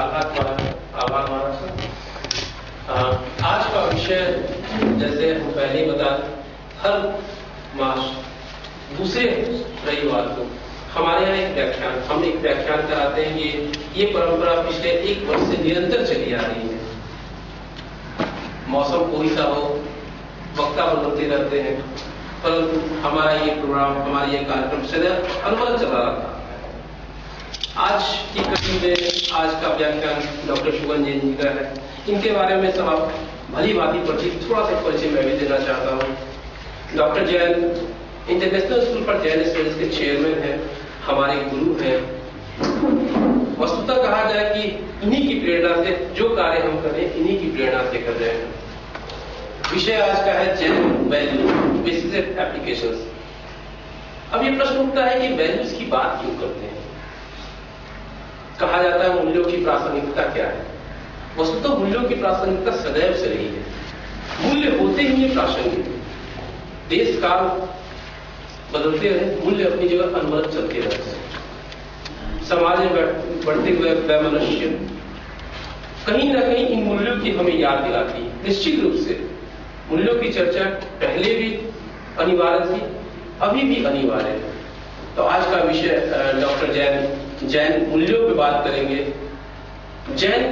लाख आभार महाराज। आज का विषय जैसे हम पहले ही बता, हर मास दूसरे रविवार को हमारे यहाँ एक व्याख्यान, हम एक व्याख्यान कराते हैं। ये परंपरा पिछले 1 वर्ष से निरंतर चली आ रही है। मौसम कोई सा हो, वक्ता बदलते रहते हैं, परंतु हमारा ये प्रोग्राम, हमारा ये कार्यक्रम सदैव अनवरत चला रहा था। आज की कड़ी में आज का व्याख्यान डॉक्टर शुभन जैन जी का है। इनके बारे में सब आप भली भांति परिचित, थोड़ा सा परिचय मैं भी देना चाहता हूँ। Doctor Jain international school for Jain studies के चेयरमैन हैं, हमारे गुरु हैं। वस्तुतः कहा जाए कि इन्हीं की प्रेरणा से जो कार्य हम करें, इन्हीं की प्रेरणा से कर रहे हैं। विषय आज का है जैन वैल्यू बेसिस एप्लीकेशंस। अब ये प्रश्न उठता है कि वैल्यूज की बात क्यों करते हैं? कहा जाता है मूल्यों की प्रासंगिकता क्या है? वस्तुतः मूल्यों की प्रासंगिकता सदैव से रही है। मूल्य होते ही ये प्रासंगिक। देश काल बदलते रहे, मूल्य अपनी जगह अनवरत चलते रहते हैं। समाज में बढ़ते हुए वैमनस्य कहीं ना कहीं इन मूल्यों की हमें याद दिलाती है। निश्चित रूप से मूल्यों की चर्चा पहले भी अनिवार्य थी, अभी भी अनिवार्य है। तो आज का विषय डॉक्टर जैन मूल्यों पे बात करेंगे। जैन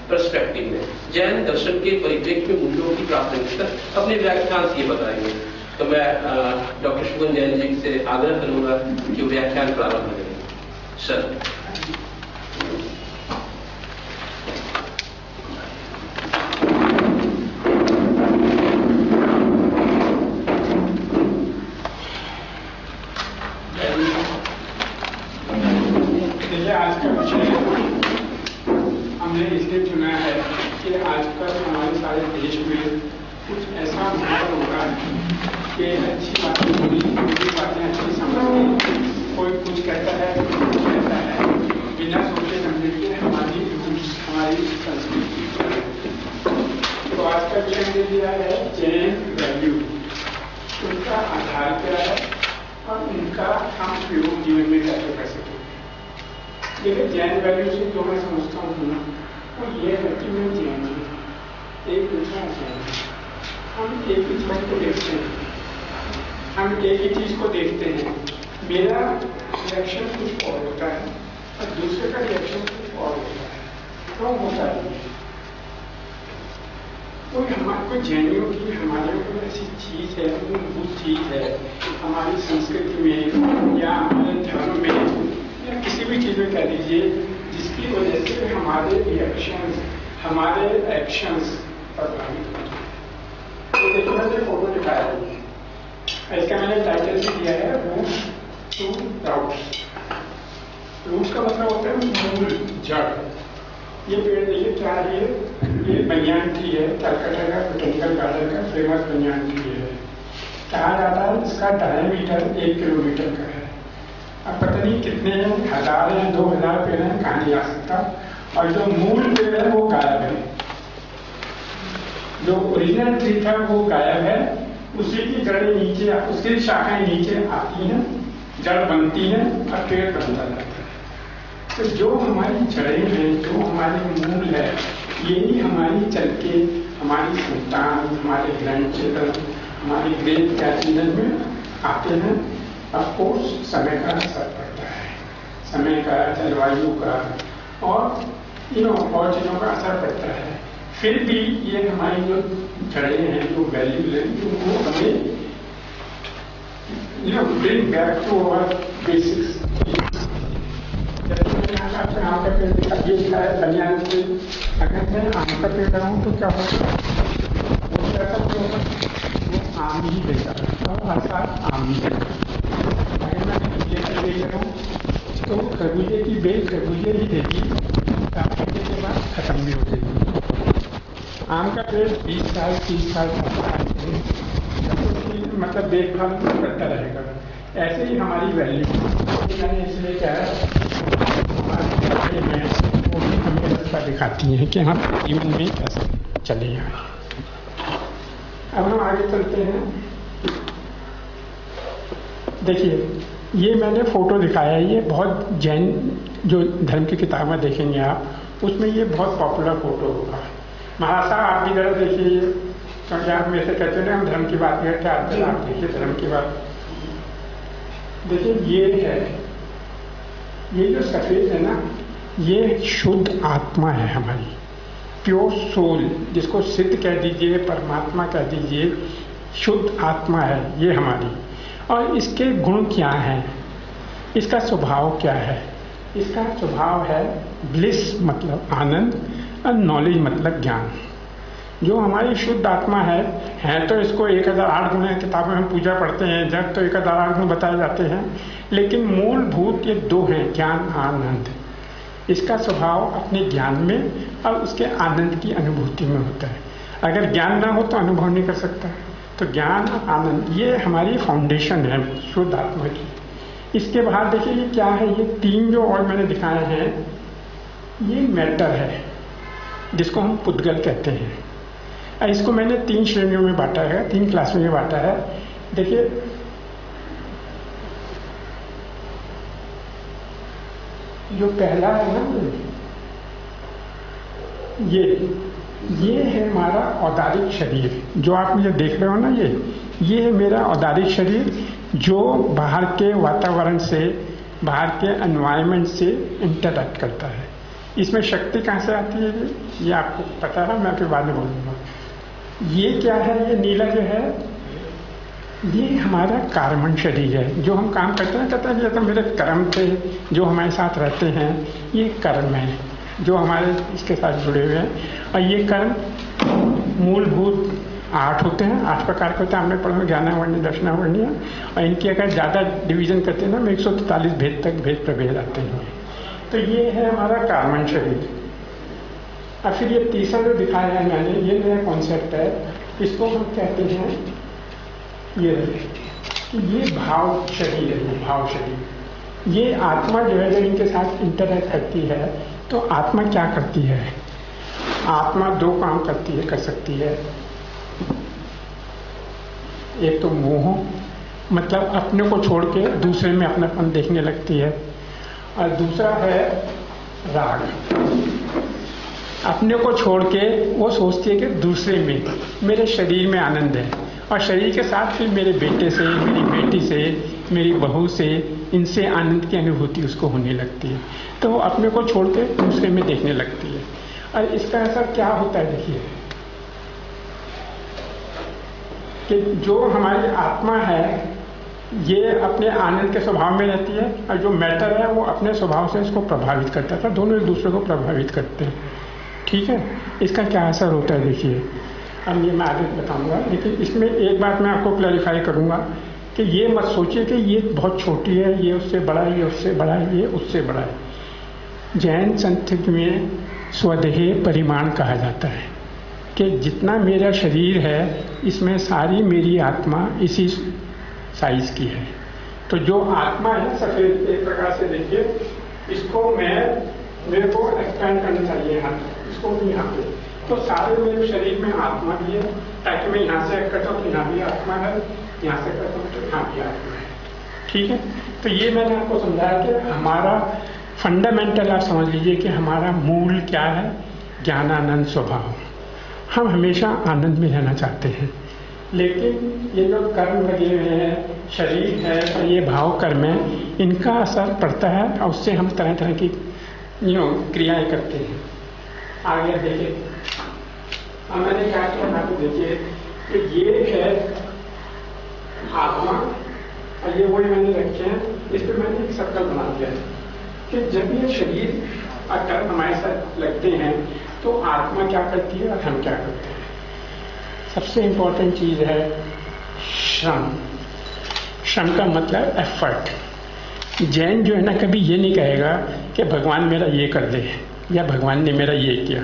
पर्सपेक्टिव में, जैन दर्शन के परिप्रेक्ष्य में मूल्यों की प्रासंगिकता अपने व्याख्यान से ये बताएंगे। तो मैं डॉक्टर शुभन जैन जी से आग्रह करूंगा कि वो व्याख्यान प्रारंभ करें। सर। आज का विषय हमने इसलिए चुना है कि आजकल हमारे सारे देश में कुछ ऐसा माहौल होता है कि अच्छी बातें बुरी बातें अच्छी समझ के कोई कुछ कहता है, कोई कुछ कहता है, बिना सोचे समझे के हमारी संस्कृति। तो आज का विषय दे दिया है जैन वैल्यू। उनका आधार क्या है और उनका हम प्रयोग जीवन में कैसे कर सकें। लेकिन जैन वैल्यू से जो मैं समझता हूँ ना, वो ये है कि मैं जैन हूँ, एक दूसरा जैन। हम एक ही चीज को देखते हैं, हम एक ही चीज को देखते हैं। मेरा रिएक्शन कुछ और होता है और दूसरे का रिएक्शन कुछ और होता है। क्यों होता है? कोई जैनियों की हमारे ऊपर ऐसी चीज है, मूलभूत चीज है हमारी संस्कृति में या हमारे धर्म में या किसी भी चीज में कह दीजिए, जिसकी वजह से हमारे रिएक्शंस, हमारे एक्शंस प्रभावित होते हैं। तो देखिए मैंने फोटो दिखाया है, इसका मैंने टाइटल भी दिया है रूट्स टू राउट्स। रूट्स का मतलब होता है मूल, जड़। ये पेड़ देखिए क्या है, ये बनियान ट्री है, कलकत्ता का बोटेनिकल गार्डन का फेमस बनियान ट्री है। कहा जाता है इसका डायमीटर 1 किलोमीटर का है। अब पता नहीं कितने हजार या 2000 पेड़ हैं, कहा नहीं आ सकता। और जो मूल पेड़ है वो गायब है, जो ओरिजिनल ट्री था वो गायब है। उसी की जड़ें नीचे, उसकी शाखाएं नीचे आती हैं, जड़ बनती है और पेड़ बनता जाता है। तो जो हमारी जड़ें हैं, जो हमारे मूल है, यही हमारी चल के हमारी संतान, हमारे ग्रैंड चिल्ड्रन, हमारी ग्रेट ग्रैंडचिल्ड्रन में आते हैं। ऑफकोर्स समय का असर पड़ता है, समय का, जलवायु का और और चीज़ों का असर पड़ता है। फिर भी ये हमारी जो जड़ें हैं, जो वैल्यूज हैं, वो हमें bring back to our basics. जैसे आम का पेड़ दिखा है, बनियान से अगर मैं आम का पेड़ लगाऊँ तो क्या होगा? वो कैसा होगा? वो आम ही देगा और हर साल आम ही देगा। अगर मैं खरबूजे का पेड़ लगाऊँ तो खरबूजे की बेल खरबूजे ही देगी, काटने के बाद खत्म भी हो जाएगी। आम का पेड़ 20 साल 30 साल मतलब देखभाल करता रहेगा। ऐसे ही हमारी वैल्यू मैंने इसलिए क्या है, हमारे में वो भी हमें रास्ता दिखाती हैं कि हम जीवन में कैसे चले जाएं। अब हम आगे चलते हैं। देखिए ये मैंने फोटो दिखाया है, ये बहुत जैन जो धर्म की किताबें देखेंगे आप, उसमें ये बहुत पॉपुलर फोटो होगा। महाराज साहब आप भी जरा देखिए, क्योंकि आप में से कहते हैं हम धर्म की बात करते हैं, आप देखिए धर्म की बात। देखिए ये है, ये जो सफेद है ना, ये शुद्ध आत्मा है हमारी, प्योर सोल, जिसको सिद्ध कह दीजिए, परमात्मा कह दीजिए, शुद्ध आत्मा है ये हमारी। और इसके गुण क्या हैं, इसका स्वभाव क्या है? इसका स्वभाव है ब्लिस मतलब आनंद, और नॉलेज मतलब ज्ञान। जो हमारी शुद्ध आत्मा है तो इसको 1008 गुण किताबों में पूजा पढ़ते हैं, जब तो 1008 गुण बताए जाते हैं, लेकिन मूलभूत ये दो हैं, ज्ञान आनंद। इसका स्वभाव अपने ज्ञान में और उसके आनंद की अनुभूति में होता है। अगर ज्ञान ना हो तो अनुभव नहीं कर सकता। तो ज्ञान आनंद ये हमारी फाउंडेशन है शुद्ध आत्मा की। इसके बाद देखिए ये क्या है, ये तीन जो और मैंने दिखाए हैं, ये मैटर है जिसको हम पुद्गल कहते हैं। इसको मैंने 3 श्रेणियों में बांटा है, 3 क्लासों में बांटा है। देखिए जो पहला है ना, ये है हमारा औदारिक शरीर, जो आप मुझे देख रहे हो ना, ये है मेरा औदारिक शरीर, जो बाहर के वातावरण से, बाहर के एनवायरनमेंट से इंटरैक्ट करता है। इसमें शक्ति कहाँ से आती है ये आपको पता है, मैं फिर बाद में बोलूँगा। ये क्या है, ये नीला जो है, ये हमारा कार्बन शरीर है, जो हम काम करते हैं, कहते हैं ये तो मेरे कर्म थे जो हमारे साथ रहते हैं, ये कर्म है जो हमारे इसके साथ जुड़े हुए हैं। और ये कर्म मूलभूत 8 होते हैं, 8 प्रकार के होते हैं। हमने पढ़ा ज्ञानावर्णीय, दर्शनावर्णीय, और इनकी अगर ज़्यादा डिवीजन करते हैं ना, में 143 भेद तक भेद प्रभेद आते हैं। तो ये है हमारा कार्बन शरीर। और फिर ये तीसरा जो दिखाया है मैंने, ये नया कॉन्सेप्ट है, इसको हम कहते हैं ये भाव शरीर है। भाव शरीर, ये आत्मा जो है, जब इनके साथ इंटरैक्ट करती है तो आत्मा क्या करती है? आत्मा 2 काम करती है, कर सकती है। एक तो मोह, मतलब अपने को छोड़ के दूसरे में अपनापन देखने लगती है, और दूसरा है राग। अपने को छोड़ के वो सोचती है कि दूसरे में, मेरे शरीर में आनंद है, और शरीर के साथ फिर मेरे बेटे से, मेरी बेटी से, मेरी बहू से, इनसे आनंद की अनुभूति उसको होने लगती है। तो वो अपने को छोड़ के दूसरे में देखने लगती है। और इसका असर क्या होता है, देखिए कि जो हमारी आत्मा है ये अपने आनंद के स्वभाव में रहती है, और जो मैटर है वो अपने स्वभाव से इसको प्रभावित करता है। दोनों एक दूसरे को प्रभावित करते हैं, ठीक है। इसका क्या असर होता है देखिए, अब ये मैं आगे बताऊंगा, लेकिन इसमें एक बात मैं आपको क्लैरिफाई करूंगा कि ये मत सोचिए कि ये बहुत छोटी है, ये उससे बड़ा है, ये उससे बड़ा है, ये उससे बड़ा है। जैन संस्कृति में स्वदेह परिमाण कहा जाता है कि जितना मेरा शरीर है इसमें सारी मेरी आत्मा इसी साइज की है। तो जो आत्मा है सफेद, एक प्रकार से देखिए, इसको मेरे को एक्सपेंड करना चाहिए हाथ, इसको भी यहाँ पे, तो सारे मेरे शरीर में आत्मा भी है, ताकि मैं यहाँ से करता हूँ तो यहाँ भी आत्मा है, यहाँ से करता हूँ तो यहाँ भी आत्मा है, ठीक है। तो ये मैंने आपको समझाया कि हमारा फंडामेंटल, आप समझ लीजिए कि हमारा मूल क्या है, ज्ञानानंद स्वभाव। हम हमेशा आनंद में रहना चाहते हैं, लेकिन ये जो कर्म लगे हुए हैं, शरीर है और ये भाव कर्म है, इनका असर पड़ता है और उससे हम तरह तरह की क्रियाएं करते हैं। आगे देखिए, अब मैंने क्या किया, आपको देखिए कि ये है आत्मा, और ये वही मैंने रखे हैं, इस पर मैंने एक सर्कल बना दिया है कि जब ये शरीर और कर्म हमारे साथ लगते हैं तो आत्मा क्या करती है और हम क्या करते हैं। सबसे इंपॉर्टेंट चीज है श्रम। श्रम का मतलब एफर्ट। जैन जो है ना, कभी ये नहीं कहेगा कि भगवान मेरा ये कर दे या भगवान ने मेरा ये किया।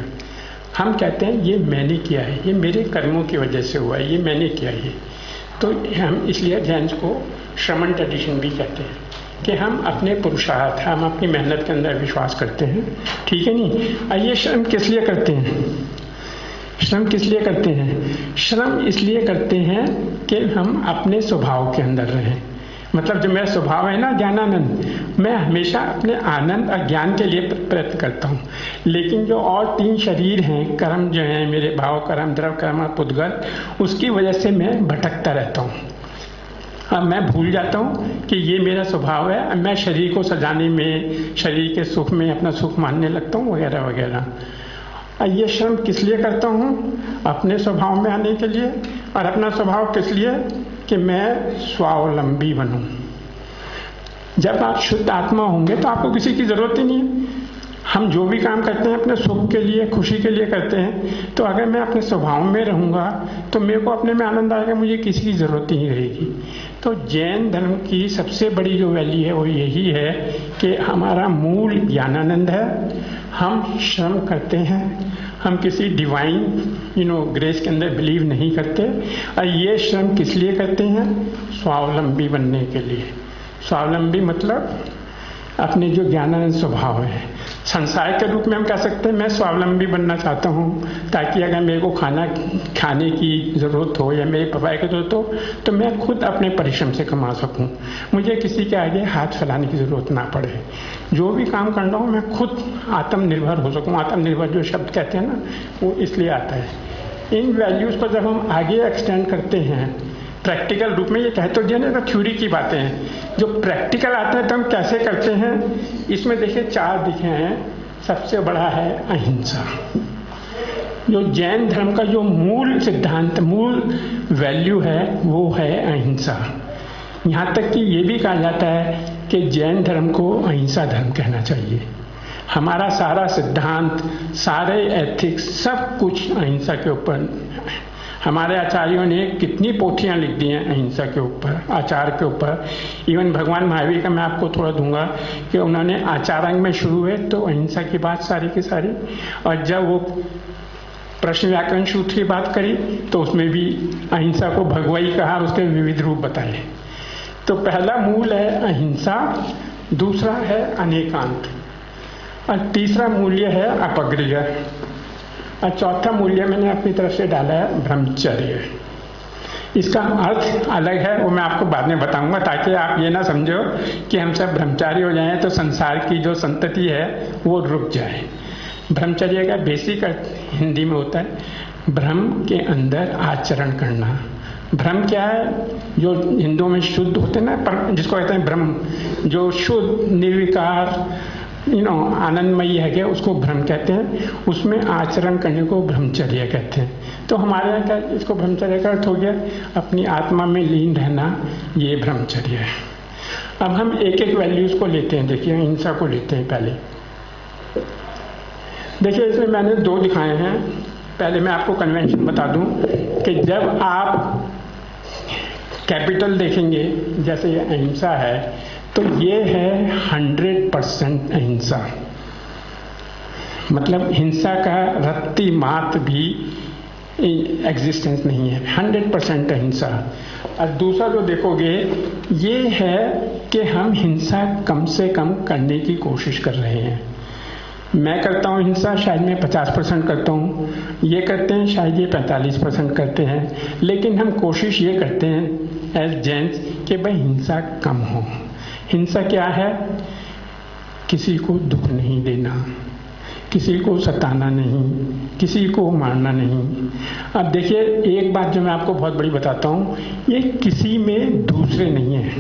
हम कहते हैं ये मैंने किया है, ये मेरे कर्मों की वजह से हुआ है, ये मैंने किया है। तो हम इसलिए जैन को श्रमण ट्रेडिशन भी कहते हैं कि हम अपने पुरुषार्थ, हम अपनी मेहनत के अंदर विश्वास करते हैं, ठीक है नहीं। और ये श्रम किस लिए करते हैं? श्रम किस लिए करते हैं? श्रम इसलिए करते हैं कि हम अपने स्वभाव के अंदर रहें, मतलब जो मेरा स्वभाव है ना ज्ञानानंद, मैं हमेशा अपने आनंद और ज्ञान के लिए प्रयत्न करता हूँ। लेकिन जो और 3 शरीर हैं, कर्म जो हैं मेरे, भाव कर्म, द्रव कर्म और पुद्गल, उसकी वजह से मैं भटकता रहता हूँ। अब मैं भूल जाता हूँ कि ये मेरा स्वभाव है। मैं शरीर को सजाने में, शरीर के सुख में अपना सुख मानने लगता हूँ वगैरह वगैरह। ये श्रम किस लिए करता हूँ? अपने स्वभाव में आने के लिए। और अपना स्वभाव किस लिए? कि मैं स्वावलंबी बनूं। जब आप शुद्ध आत्मा होंगे तो आपको किसी की जरूरत ही नहीं है। हम जो भी काम करते हैं अपने सुख के लिए, खुशी के लिए करते हैं। तो अगर मैं अपने स्वभाव में रहूंगा तो मेरे को अपने में आनंद आएगा, मुझे किसी की जरूरत ही नहीं रहेगी। तो जैन धर्म की सबसे बड़ी जो वैल्यू है वो यही है कि हमारा मूल ज्ञानानंद है। हम श्रम करते हैं, हम किसी डिवाइन ग्रेस के अंदर बिलीव नहीं करते। और ये श्रम किस लिए करते हैं? स्वावलंबी बनने के लिए। स्वावलंबी मतलब अपने जो ज्ञानानंद स्वभाव है। संसार के रूप में हम कह सकते हैं मैं स्वावलंबी बनना चाहता हूँ, ताकि अगर मेरे को खाने की ज़रूरत हो या मेरे पपाई की ज़रूरत हो तो मैं खुद अपने परिश्रम से कमा सकूँ, मुझे किसी के आगे हाथ फैलाने की ज़रूरत ना पड़े। जो भी काम करना हो मैं खुद आत्मनिर्भर हो सकूँ। आत्मनिर्भर जो शब्द कहते हैं ना, वो इसलिए आता है। इन वैल्यूज़ को जब हम आगे एक्सटेंड करते हैं प्रैक्टिकल रूप में, ये कह तो दिया ना थ्योरी की बातें हैं, जो प्रैक्टिकल आते हैं तो हम कैसे करते हैं। इसमें देखिए 4 दिखे हैं। सबसे बड़ा है अहिंसा। जो जैन धर्म का जो मूल सिद्धांत, मूल वैल्यू है वो है अहिंसा। यहाँ तक कि ये भी कहा जाता है कि जैन धर्म को अहिंसा धर्म कहना चाहिए। हमारा सारा सिद्धांत, सारे एथिक्स, सब कुछ अहिंसा के ऊपर। हमारे आचार्यों ने कितनी पोथियां लिख दी हैं अहिंसा के ऊपर, आचार के ऊपर। इवन भगवान महावीर का मैं आपको थोड़ा दूंगा कि उन्होंने आचारांग में शुरू हुए तो अहिंसा की बात सारी की सारी, और जब वो प्रश्न व्याकरण सूत्र की बात करी तो उसमें भी अहिंसा को भगवई कहा, उसके विविध रूप बताए। तो पहला मूल है अहिंसा, दूसरा है अनेकांत, और तीसरा मूल्य है अपग्रह, और चौथा मूल्य मैंने अपनी तरफ से डाला है ब्रह्मचर्य। इसका अर्थ अलग है, वो मैं आपको बाद में बताऊंगा, ताकि आप ये ना समझो कि हम सब ब्रह्मचारी हो जाएं तो संसार की जो संतति है वो रुक जाए। ब्रह्मचर्य का बेसिक अर्थ हिंदी में होता है ब्रह्म के अंदर आचरण करना। ब्रह्म क्या है? जो हिंदुओं में शुद्ध होते हैं ना, जिसको कहते हैं ब्रह्म, जो शुद्ध निर्विकार आनंदमयी है क्या, उसको ब्रह्म कहते हैं। उसमें आचरण करने को ब्रह्मचर्य कहते हैं। तो हमारे यहाँ क्या, इसको ब्रह्मचर्य का अर्थ हो गया अपनी आत्मा में लीन रहना, ये ब्रह्मचर्य है। अब हम एक एक वैल्यूज को लेते हैं। देखिए अहिंसा को लेते हैं पहले। देखिए इसमें मैंने 2 दिखाए हैं। पहले मैं आपको कन्वेंशन बता दूं कि जब आप कैपिटल देखेंगे, जैसे ये अहिंसा है, तो ये है 100% अहिंसा। मतलब हिंसा का रत्ती मात्र भी एग्जिस्टेंस नहीं है, 100% अहिंसा। और दूसरा जो देखोगे ये है कि हम हिंसा कम से कम करने की कोशिश कर रहे हैं। मैं करता हूँ हिंसा, शायद मैं 50% करता हूँ, ये करते हैं शायद ये 45% करते हैं, लेकिन हम कोशिश ये करते हैं एज जेंट्स कि भाई हिंसा कम हो। हिंसा क्या है? किसी को दुख नहीं देना, किसी को सताना नहीं, किसी को मारना नहीं। अब देखिए एक बात जो मैं आपको बहुत बड़ी बताता हूँ, ये किसी में दूसरे नहीं है,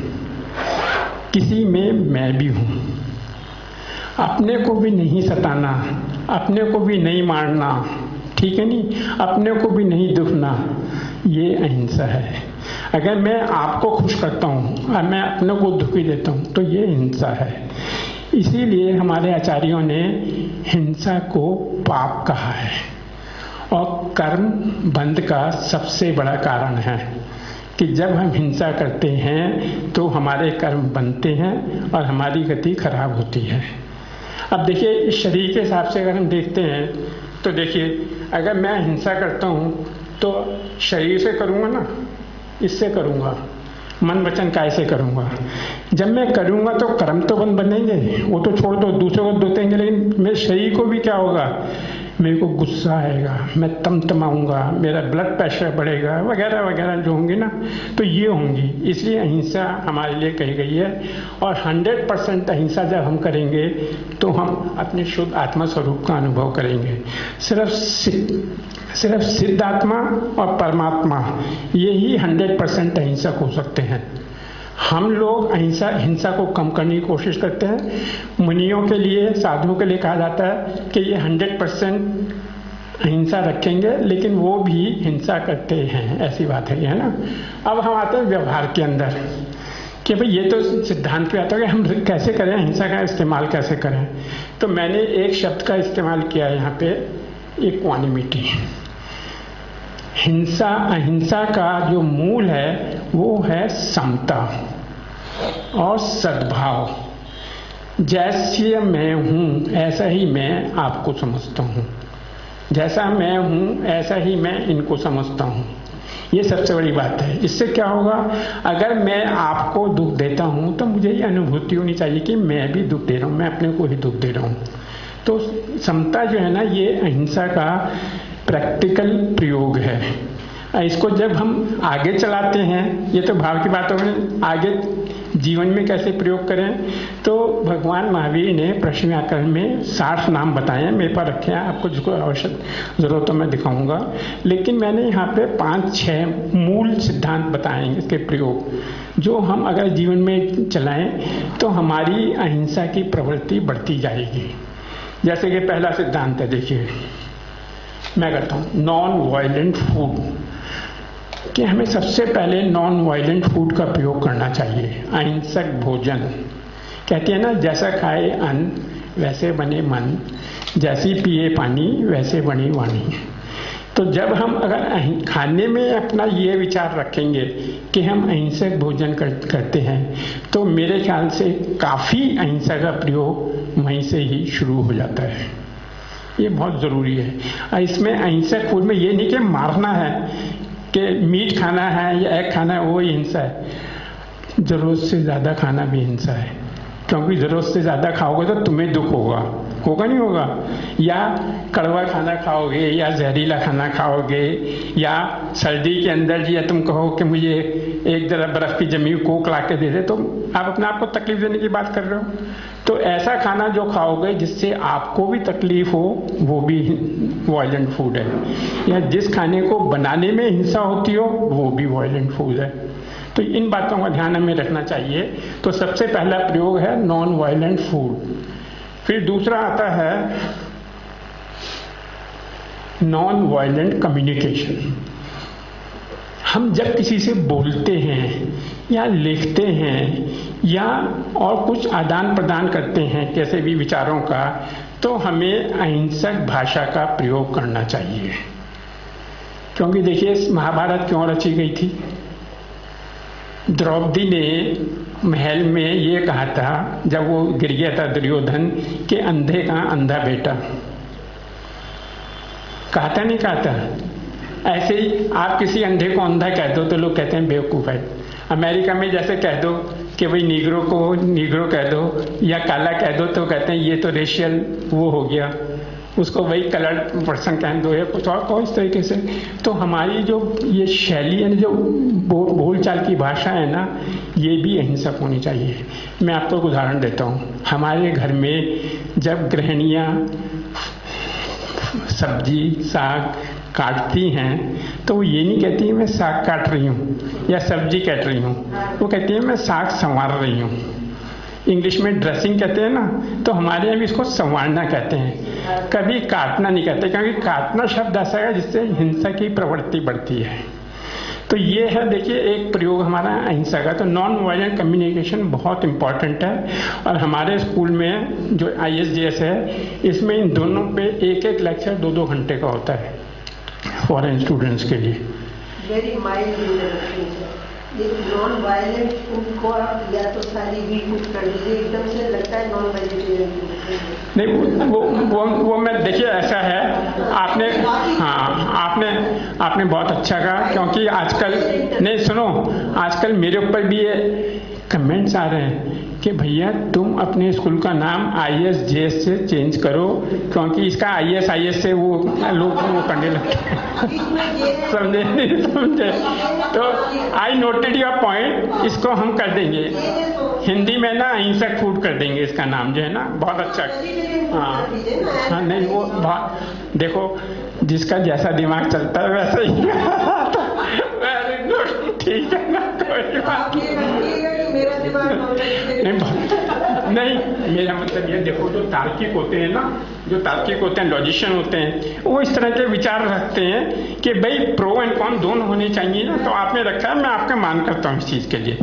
किसी में मैं भी हूँ। अपने को भी नहीं सताना, अपने को भी नहीं मारना, ठीक है नहीं, अपने को भी नहीं दुखना, ये अहिंसा है। अगर मैं आपको खुश करता हूँ और मैं अपने को दुखी देता हूँ तो ये हिंसा है। इसीलिए हमारे आचार्यों ने हिंसा को पाप कहा है, और कर्म बंध का सबसे बड़ा कारण है कि जब हम हिंसा करते हैं तो हमारे कर्म बनते हैं और हमारी गति खराब होती है। अब देखिए इस शरीर के हिसाब से अगर हम देखते हैं तो देखिए अगर मैं हिंसा करता हूँ तो शरीर से करूँगा ना, इससे करूँगा, मन वचन काय से करूँगा। जब मैं करूँगा तो कर्म तो बनेंगे, वो तो छोड़ दो, दूसरों को देंगे, लेकिन मेरे शरीर को भी क्या होगा, मेरे को गुस्सा आएगा, मैं तमतमाऊंगा, मेरा ब्लड प्रेशर बढ़ेगा, वगैरह वगैरह जो होंगी ना, तो ये होंगी। इसलिए अहिंसा हमारे लिए कही गई है। और 100% अहिंसा जब हम करेंगे तो हम अपने शुद्ध आत्मा स्वरूप का अनुभव करेंगे। सिर्फ सिद्ध आत्मा और परमात्मा यही 100% अहिंसक हो सकते हैं। हम लोग हिंसा को कम करने की कोशिश करते हैं। मुनियों के लिए, साधुओं के लिए कहा जाता है कि ये 100% अहिंसा रखेंगे, लेकिन वो भी हिंसा करते हैं, ऐसी बात है ना। अब हम आते हैं व्यवहार के अंदर कि भाई ये तो सिद्धांत पे आता है कि हम कैसे करें, अहिंसा का इस्तेमाल कैसे करें। तो मैंने एक शब्द का इस्तेमाल किया है यहाँ पे, इक्वानिमिटी। अहिंसा का जो मूल है वो है समता और सद्भाव। जैसे मैं हूँ ऐसा ही मैं आपको समझता हूँ, जैसा मैं हूँ ऐसा ही मैं इनको समझता हूँ। ये सबसे बड़ी बात है। इससे क्या होगा, अगर मैं आपको दुख देता हूँ तो मुझे ये अनुभूति होनी चाहिए कि मैं भी दुख दे रहा हूँ, मैं अपने को ही दुख दे रहा हूँ। तो समता जो है ना, ये अहिंसा का प्रैक्टिकल प्रयोग है। इसको जब हम आगे चलाते हैं, ये तो भाव की बात हो गई, आगे जीवन में कैसे प्रयोग करें, तो भगवान महावीर ने प्रश्न व्याकरण में 60 नाम बताए हैं, मेरे पास रखे हैं, आपको जिसको आवश्यक जरूरत तो मैं दिखाऊंगा। लेकिन मैंने यहाँ पे 5-6 मूल सिद्धांत बताए हैं इसके प्रयोग, जो हम अगर जीवन में चलाएं तो हमारी अहिंसा की प्रवृत्ति बढ़ती जाएगी। जैसे कि पहला सिद्धांत है, देखिए मैं कहता हूँ नॉन वायलेंट फूड, कि हमें सबसे पहले नॉन वायलेंट फूड का प्रयोग करना चाहिए। अहिंसक भोजन, कहते हैं ना, जैसा खाए अन्न वैसे बने मन, जैसी पिए पानी वैसे बनी वाणी। तो जब हम अगर खाने में अपना ये विचार रखेंगे कि हम अहिंसक भोजन करते हैं, तो मेरे ख्याल से काफ़ी अहिंसा का प्रयोग वहीं से ही शुरू हो जाता है। ये बहुत ज़रूरी है। इसमें अहिंसक फूड में ये नहीं कि मारना है, कि मीट खाना है या एग खाना है वो ही हिंसा है। ज़रूरत से ज़्यादा खाना भी हिंसा है, क्योंकि ज़रूरत से ज़्यादा खाओगे तो तुम्हें दुख होगा नहीं होगा। या कड़वा खाना खाओगे या जहरीला खाना खाओगे, या सर्दी के अंदर या तुम कहो कि मुझे एक जरा बर्फ़ की जमी हुई कोक ला के दे दे, तो आप अपने आप को तकलीफ देने की बात कर रहे हो। तो ऐसा खाना जो खाओगे जिससे आपको भी तकलीफ हो, वो भी वायलेंट फूड है। या जिस खाने को बनाने में हिंसा होती हो, वो भी वायलेंट फूड है। तो इन बातों का ध्यान हमें रखना चाहिए। तो सबसे पहला प्रयोग है नॉन वायलेंट फूड। फिर दूसरा आता है नॉन वायलेंट कम्युनिकेशन। हम जब किसी से बोलते हैं या लिखते हैं या और कुछ आदान प्रदान करते हैं कैसे भी विचारों का, तो हमें अहिंसक भाषा का प्रयोग करना चाहिए। क्योंकि देखिए महाभारत क्यों रची गई थी। द्रौपदी ने महल में ये कहा था जब वो गिर गया था दुर्योधन के अंधे का अंधा बेटा, कहता नहीं कहता। ऐसे ही आप किसी अंधे को अंधा कह दो तो लोग कहते हैं बेवकूफ़ है। अमेरिका में जैसे कह दो कि भाई नीग्रो को नीग्रो कह दो या काला कह दो तो कहते हैं ये तो रेशियल वो हो गया, उसको वही कलर्ड पर्सन कह दो या कुछ और को इस तरीके से। तो हमारी जो ये शैली है, जो बोलचाल की भाषा है ना, ये भी अहिंसक होनी चाहिए। मैं आपको एक उदाहरण देता हूँ। हमारे घर में जब गृहिणियाँ सब्जी साग काटती हैं तो वो ये नहीं कहती मैं साग काट रही हूँ या सब्जी काट रही हूँ, वो कहती है मैं साग संवार रही हूँ। इंग्लिश में ड्रेसिंग कहते हैं ना, तो हमारे यहाँ भी इसको संवारना कहते हैं, कभी काटना नहीं कहते, क्योंकि काटना शब्द ऐसा है जिससे हिंसा की प्रवृत्ति बढ़ती है। तो ये है देखिए एक प्रयोग हमारा अहिंसा का। तो नॉन वायलेंट कम्युनिकेशन बहुत इम्पॉर्टेंट है। और हमारे स्कूल में जो ISJS है, इसमें इन दोनों पे एक एक लेक्चर 2-2 घंटे का होता है फॉरेन स्टूडेंट्स के लिए। Very mild non violent food को आप या तो सारी भी कुछ कर दीजिए, एकदम से लगता है नॉन वेजिटेरियन फूड नहीं। वो मैं देखिए ऐसा है, आपने आपने बहुत अच्छा कहा, क्योंकि आजकल नहीं सुनो, आजकल मेरे ऊपर भी ये कमेंट्स आ रहे हैं कि भैया तुम अपने स्कूल का नाम ISJS से चेंज करो, क्योंकि इसका IS से वो लोग वो करने लगते हैं। समझे? तो आई नोटेड योर पॉइंट, इसको हम कर देंगे हिंदी में ना, अहिंसक फूड कर देंगे इसका नाम, जो है ना, बहुत अच्छा। हाँ नहीं, वो देखो जिसका जैसा दिमाग चलता है वैसा ही। वेरी गुड, ठीक है ना, कोई बात नहीं। मेरा मतलब ये, देखो जो तार्किक होते हैं ना, जो तार्किक होते हैं, लॉजिशियन होते हैं, वो इस तरह के विचार रखते हैं कि भाई प्रो एंड कॉन दोनों होने चाहिए ना। तो आपने रखा है, मैं आपका मान करता हूँ इस चीज के लिए।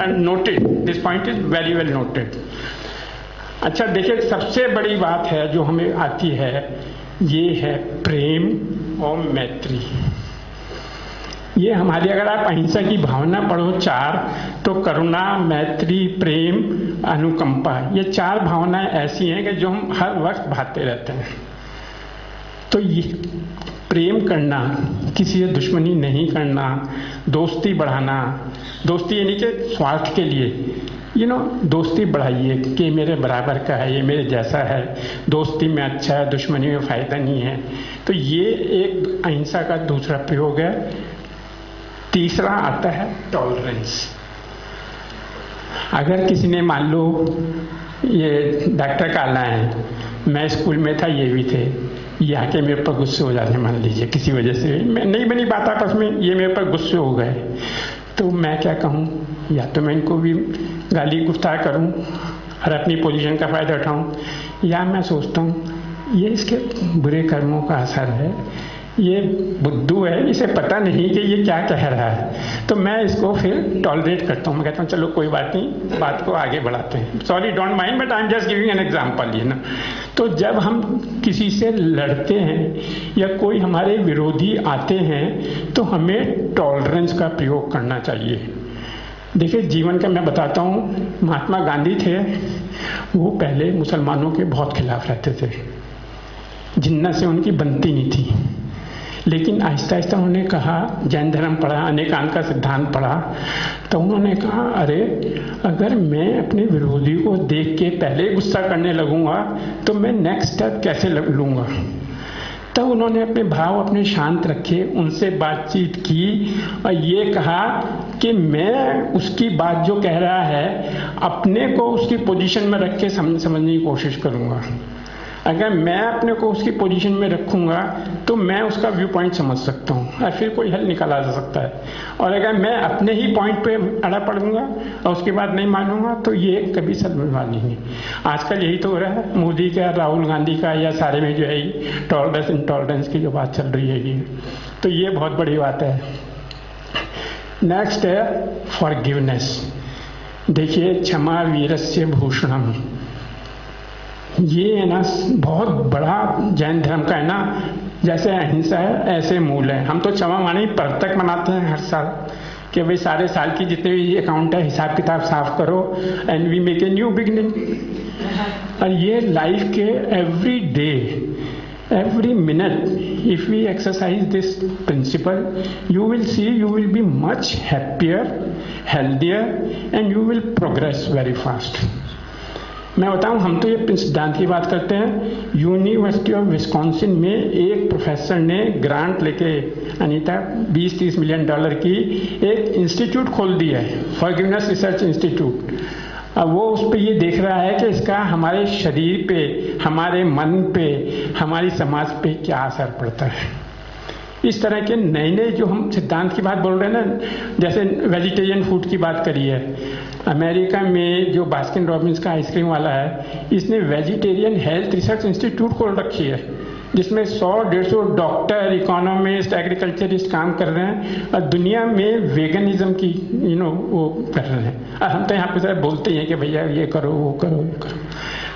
Noted, this point is very well noted. अच्छा देखिए, सबसे बड़ी बात है जो हमें आती है, ये है प्रेम और मैत्री। ये हमारी, अगर आप अहिंसा की भावना पढ़ो 4, तो करुणा, मैत्री, प्रेम, अनुकंपा, ये 4 भावनाएं ऐसी हैं कि जो हम हर वक्त भाते रहते हैं। तो ये प्रेम करना, किसी से दुश्मनी नहीं करना, दोस्ती बढ़ाना, दोस्ती यानी कि स्वार्थ के लिए, दोस्ती बढ़ाइए कि मेरे बराबर का है, ये मेरे जैसा है, दोस्ती में अच्छा है, दुश्मनी में फायदा नहीं है। तो ये एक अहिंसा का दूसरा प्रयोग है। तीसरा आता है टॉलरेंस। अगर किसी ने, मान लो ये डॉक्टर काला है, मैं स्कूल में था, ये भी थे, ये आके मेरे पर गुस्से हो जाते, मान लीजिए किसी वजह से, मैं नहीं बनी बात आपस में, ये मेरे पर गुस्से हो गए, तो मैं क्या कहूँ? या तो मैं इनको भी गाली गुफ्तार करूँ और अपनी पोजीशन का फायदा उठाऊँ, या मैं सोचता हूँ ये इसके बुरे कर्मों का असर है, ये बुद्धू है, इसे पता नहीं कि ये क्या कह रहा है, तो मैं इसको फिर टॉलरेट करता हूँ। मैं कहता हूँ चलो कोई बात नहीं, बात को आगे बढ़ाते हैं, sorry don't mind, but I am just giving an example, ना। तो जब हम किसी से लड़ते हैं या कोई हमारे विरोधी आते हैं, तो हमें टॉलरेंस का प्रयोग करना चाहिए। देखिए, जीवन का मैं बताता हूँ, महात्मा गांधी थे, वो पहले मुसलमानों के बहुत खिलाफ रहते थे, जिन्ना से उनकी बनती नहीं थी, लेकिन आहिस्ता आहिस्ता उन्होंने कहा, जैन धर्म पढ़ा, अनेकांत का सिद्धांत पढ़ा, तो उन्होंने कहा अरे अगर मैं अपने विरोधी को देख के पहले गुस्सा करने लगूंगा तो मैं नेक्स्ट स्टेप कैसे लूंगा। तब उन्होंने अपने भाव अपने शांत रखे, उनसे बातचीत की और ये कहा कि मैं उसकी बात जो कह रहा है अपने को उसकी पोजीशन में रख के समझने की कोशिश करूंगा। अगर मैं अपने को उसकी पोजीशन में रखूंगा तो मैं उसका व्यू पॉइंट समझ सकता हूँ और फिर कोई हल निकाला जा सकता है। और अगर मैं अपने ही पॉइंट पे अड़ा पड़ूंगा और उसके बाद नहीं मानूंगा तो ये कभी समझ वाली नहीं। आजकल यही तो हो रहा है, मोदी का, राहुल गांधी का, या सारे में जो है टॉलरेंस इंटॉलरेंस की जो बात चल रही है, तो ये बहुत बड़ी बात है। नेक्स्ट है फॉरगिवनेस। देखिए, क्षमा वीरस्य भूषणम, ये है ना बहुत बड़ा जैन धर्म का है ना, जैसे अहिंसा है ऐसे मूल है। हम तो क्षमा मानी परतक मनाते हैं हर साल कि भाई सारे साल की जितने भी अकाउंट है हिसाब किताब साफ करो and we make a new beginning. और ये लाइफ के every day, every minute, if we exercise this principle, you will see you will be much happier, healthier and you will progress very fast. मैं बताऊं, हम तो ये सिद्धांत की बात करते हैं। यूनिवर्सिटी ऑफ विस्कॉन्सिन में एक प्रोफेसर ने ग्रांट लेके, अनीता, 20-30 मिलियन डॉलर की एक इंस्टीट्यूट खोल दिया है, फॉरगिवनेस रिसर्च इंस्टीट्यूट। अब वो उस पर ये देख रहा है कि इसका हमारे शरीर पे, हमारे मन पे, हमारी समाज पे क्या असर पड़ता है। इस तरह के नए नए जो हम सिद्धांत की बात बोल रहे हैं ना, जैसे वेजिटेरियन फूड की बात करी है, अमेरिका में जो बास्किन रॉबिन्स का आइसक्रीम वाला है, इसने वेजिटेरियन हेल्थ रिसर्च इंस्टीट्यूट खोल रखी है, जिसमें 100-150 डॉक्टर, इकोनॉमिस्ट, एग्रीकल्चरिस्ट काम कर रहे हैं और दुनिया में वेगनिज्म की वो कर रहे हैं। और हम तो यहाँ पे सर बोलते हैं कि भैया ये करो, वो करो, वो करो।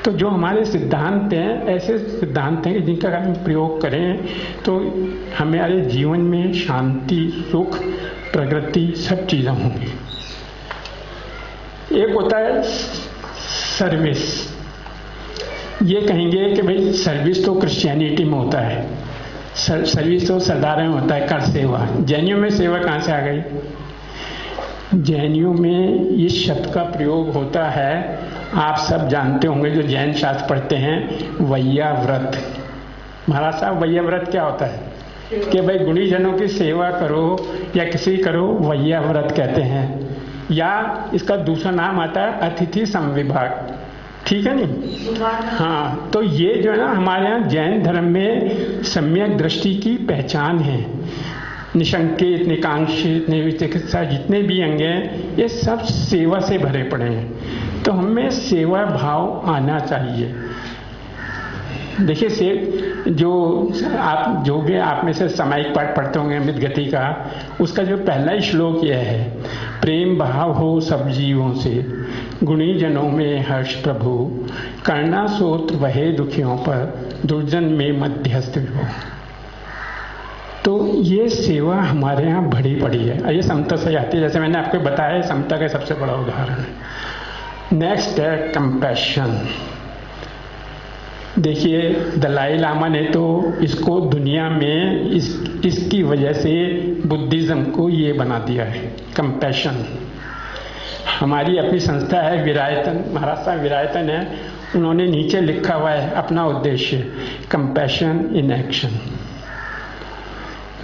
तो जो हमारे सिद्धांत हैं, ऐसे सिद्धांत हैं कि जिनका अगर हम प्रयोग करें तो हमारे जीवन में शांति, सुख, प्रगति सब चीज़ें होंगी। एक होता है सर्विस। ये कहेंगे कि भाई सर्विस तो क्रिश्चियनिटी में होता है, सर्विस तो सरदार में होता है, कर सेवा। जैनियों में सेवा कहाँ से आ गई? जैनियों में इस शब्द का प्रयोग होता है, आप सब जानते होंगे जो जैन शास्त्र पढ़ते हैं, वैयाव्रत। महाराज साहब, वैयाव्रत क्या होता है? कि भाई गुणीजनों की सेवा करो या किसी करो, वैयाव्रत कहते हैं। या इसका दूसरा नाम आता है अतिथि समविभाग। ठीक है नहीं? हाँ, तो ये जो है ना हमारे यहाँ जैन धर्म में सम्यक दृष्टि की पहचान है। निशंकित, निकांक्षित, निर्विचिकित्सा जितने भी अंग हैं, ये सब सेवा से भरे पड़े हैं। तो हमें सेवा भाव आना चाहिए। देखिए से जो भी आप में से सामायिक पाठ पढ़ते होंगे अमृत गति का, उसका जो पहला ही श्लोक यह है, प्रेम भाव हो सब जीवों से, गुणी जनों में हर्ष प्रभु, करना सोत्र वहे दुखियों पर, दुर्जन में मध्यस्थ हो। तो ये सेवा हमारे यहाँ बड़ी पड़ी है। ये समता से आती है, जैसे मैंने आपको बताया, समता का सबसे बड़ा उदाहरण है। नेक्स्ट है कंपैशन। देखिए दलाई लामा ने तो इसको दुनिया में इसकी वजह से बुद्धिज्म को ये बना दिया है, कंपैशन। हमारी अपनी संस्था है विरायतन, महाराज साहब विरायतन है, उन्होंने नीचे लिखा हुआ है अपना उद्देश्य, कंपैशन इन एक्शन।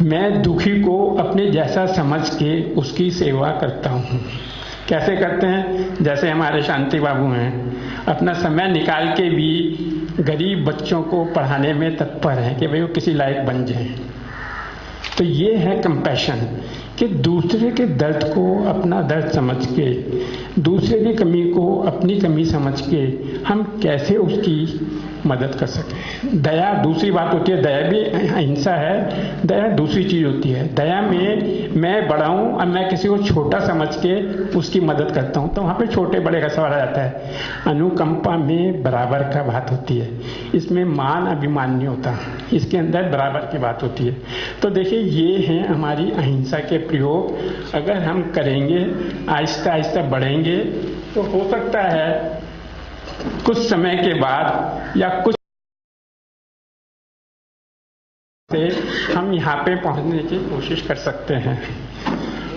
मैं दुखी को अपने जैसा समझ के उसकी सेवा करता हूँ। कैसे करते हैं? जैसे हमारे शांति बाबू हैं, अपना समय निकाल के भी गरीब बच्चों को पढ़ाने में तत्पर हैं कि भाई वो किसी लायक बन जाएं। तो ये है कंपैशन, कि दूसरे के दर्द को अपना दर्द समझ के, दूसरे की कमी को अपनी कमी समझ के हम कैसे उसकी मदद कर सकें। दया दूसरी बात होती है, दया भी अहिंसा है, दया दूसरी चीज होती है। दया में मैं बड़ा हूं और मैं किसी को छोटा समझ के उसकी मदद करता हूं, तो वहां पे छोटे बड़े का सवाल आ जाता है। अनुकंपा में बराबर का बात होती है, इसमें मान अभिमान नहीं होता, इसके अंदर बराबर की बात होती है। तो देखिए ये हैं हमारी अहिंसा के प्रयोग। अगर हम करेंगे, आहिस्ता आहिस्ता बढ़ेंगे, तो हो सकता है कुछ समय के बाद या कुछ से हम यहाँ पे पहुँचने की कोशिश कर सकते हैं।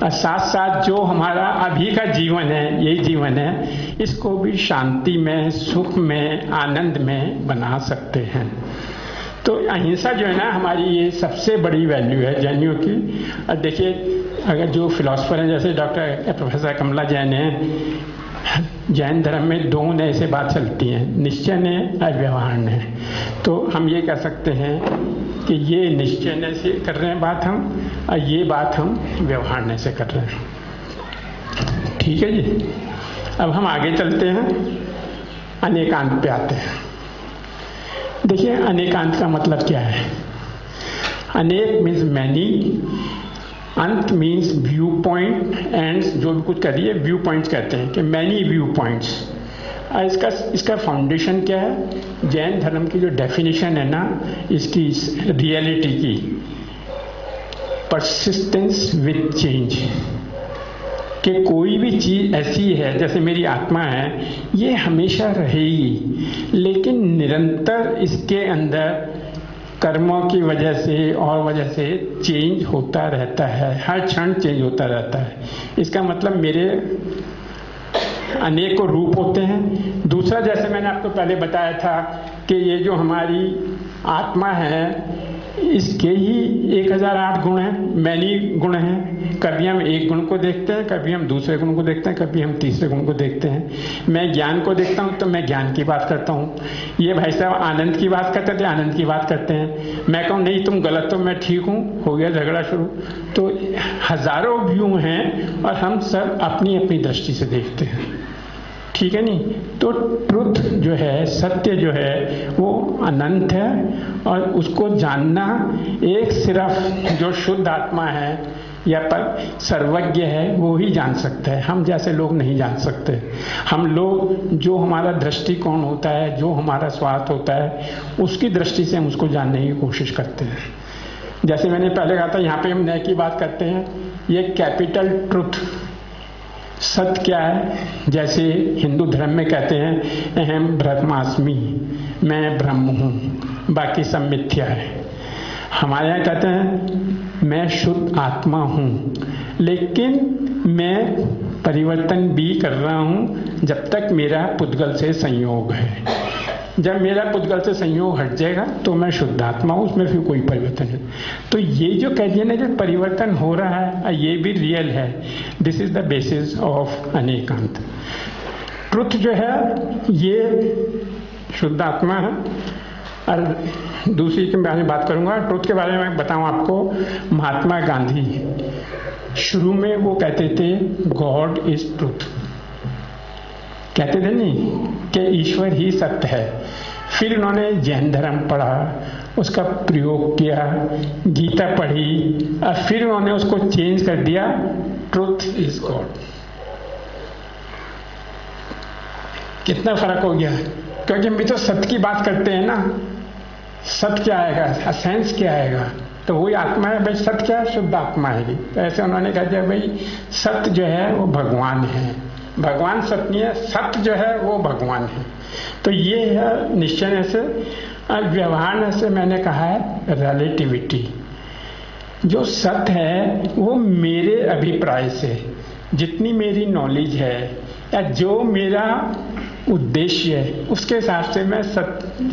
और साथ साथ जो हमारा अभी का जीवन है, यही जीवन है, इसको भी शांति में, सुख में, आनंद में बना सकते हैं। तो अहिंसा जो है ना हमारी, ये सबसे बड़ी वैल्यू है जैनियों की। और देखिए अगर जो फिलोसफर हैं जैसे डॉक्टर प्रोफेसर कमला जैन हैं, जैन धर्म में दो नए से बात चलती हैं, निश्चय ने और व्यवहार ने। तो हम ये कह सकते हैं कि ये निश्चय ने से कर रहे हैं बात हम, और ये बात हम व्यवहार ने से कर रहे हैं। ठीक है जी। अब हम आगे चलते हैं, अनेकांत पे आते हैं। देखिए अनेकांत का मतलब क्या है? अनेक मीन्स मैनी, अंत मीन्स व्यू पॉइंट, एंड जो भी कुछ कर रही है व्यू पॉइंट्स कहते हैं कि मैनी व्यू पॉइंट्स। इसका फाउंडेशन क्या है? जैन धर्म की जो डेफिनेशन है ना इसकी रियलिटी की, परसिस्टेंस विद चेंज, कि कोई भी चीज ऐसी है, जैसे मेरी आत्मा है, ये हमेशा रहेगी, लेकिन निरंतर इसके अंदर कर्मों की वजह से और वजह से चेंज होता रहता है, हर क्षण चेंज होता रहता है। इसका मतलब मेरे अनेकों रूप होते हैं। दूसरा, जैसे मैंने आपको पहले बताया था कि ये जो हमारी आत्मा है, इसके ही 1008 गुण हैं, मैनी गुण हैं। कभी हम एक गुण को देखते हैं, कभी हम दूसरे गुण को देखते हैं, कभी हम तीसरे गुण को देखते हैं। मैं ज्ञान को देखता हूं तो मैं ज्ञान की बात करता हूं। ये भाई साहब आनंद की बात करते थे, आनंद की बात करते हैं। मैं कहूँ नहीं तुम गलत हो, मैं ठीक हूं, हो गया झगड़ा शुरू। तो हजारों व्यू हैं और हम सब अपनी अपनी दृष्टि से देखते हैं। ठीक है नहीं? तो ट्रुथ जो है, सत्य जो है, वो अनंत है और उसको जानना एक सिर्फ जो शुद्ध आत्मा है या पर सर्वज्ञ है वो ही जान सकता है। हम जैसे लोग नहीं जान सकते। हम लोग जो हमारा दृष्टिकोण होता है, जो हमारा स्वार्थ होता है, उसकी दृष्टि से हम उसको जानने की कोशिश करते हैं। जैसे मैंने पहले कहा था, यहाँ पे हम नए की बात करते हैं, ये कैपिटल ट्रुथ सत्य क्या है? जैसे हिंदू धर्म में कहते हैं अहम ब्रह्मास्मि, मैं ब्रह्म हूँ, बाकी सब मिथ्या है। हमारे यहाँ कहते हैं मैं शुद्ध आत्मा हूँ, लेकिन मैं परिवर्तन भी कर रहा हूं जब तक मेरा पुद्गल से संयोग है। जब मेरा पुद्गल से संयोग हट जाएगा तो मैं शुद्ध आत्मा हूं, उसमें फिर कोई परिवर्तन नहीं। तो ये जो कह दिया ना कि परिवर्तन हो रहा है, ये भी रियल है। This is the basis of anekant. Truth जो है ये शुद्ध आत्मा है। और दूसरी के बारे में बात करूंगा। ट्रुथ के बारे में बताऊं आपको, महात्मा गांधी शुरू में वो कहते थे गॉड इज ट्रुथ, कहते थे नहीं कि ईश्वर ही सत्य है। फिर उन्होंने जैन धर्म पढ़ा, उसका प्रयोग किया, गीता पढ़ी और फिर उन्होंने उसको चेंज कर दिया, ट्रुथ इज गॉड। कितना फर्क हो गया, क्योंकि हम भी तो सत्य की बात करते हैं ना। सत्य क्या आएगा, सेंस क्या आएगा, तो वही आत्मा है। भाई सत्य क्या है, शुद्ध आत्मा है। तो ऐसे उन्होंने कहा दिया भाई सत्य जो है वो भगवान है, भगवान सत्य नहीं है, सत्य जो है वो भगवान है। तो ये है निश्चय से। व्यवहार से मैंने कहा है रिलेटिविटी। जो सत्य है वो मेरे अभिप्राय से, जितनी मेरी नॉलेज है या जो मेरा उद्देश्य है उसके हिसाब से मैं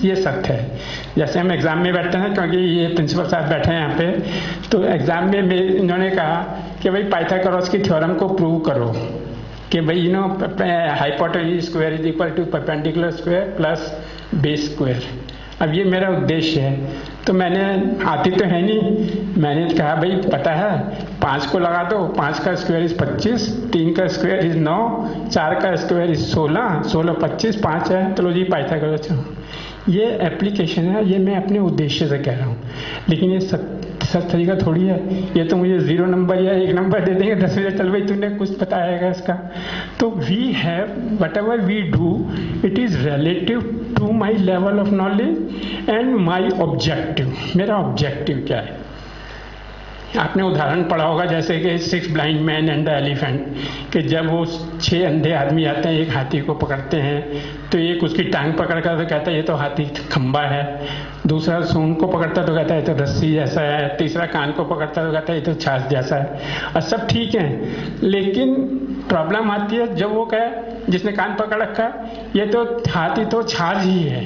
ये सत्य है। जैसे हम एग्जाम में बैठते हैं, क्योंकि ये प्रिंसिपल साहब बैठे हैं यहाँ पे, तो एग्जाम में इन्होंने कहा कि भाई पाइथागोरस की थ्योरम को प्रूव करो कि भाई hypotenuse square is equal to perpendicular square plus base square. अब ये मेरा उद्देश्य है। तो मैंने आती तो है नहीं, मैंने कहा भाई पता है 5 को लगा दो, 5 का स्क्वायर इज 25, 3 का स्क्वायर इज 9, 4 का स्क्वायर इज 16, 16 25, 5 है, तो लो जी पाइथागोरस। ये एप्लीकेशन है, ये मैं अपने उद्देश्य से कह रहा हूँ। लेकिन ये सच तरीका थोड़ी है। ये तो मुझे 0 नंबर या 1 नंबर दे देंगे, 10 बजे चल भाई तूने कुछ बताएगा इसका। तो we have whatever we do it is relative to my level of knowledge and my objective. मेरा ऑब्जेक्टिव क्या है। आपने उदाहरण पढ़ा होगा जैसे कि 6 blind man and the elephant, कि जब वो 6 अंधे आदमी आते हैं, एक हाथी को पकड़ते हैं, तो एक उसकी टांग पकड़कर तो कहता है ये तो हाथी खंबा है, दूसरा सूंड को पकड़ता तो कहता है ये तो रस्सी जैसा है, तीसरा कान को पकड़ता तो कहता है ये तो छाछ जैसा है। और सब ठीक है, लेकिन प्रॉब्लम आती है जब वो कहे जिसने कान पकड़ रखा ये तो हाथी तो छाछ ही है,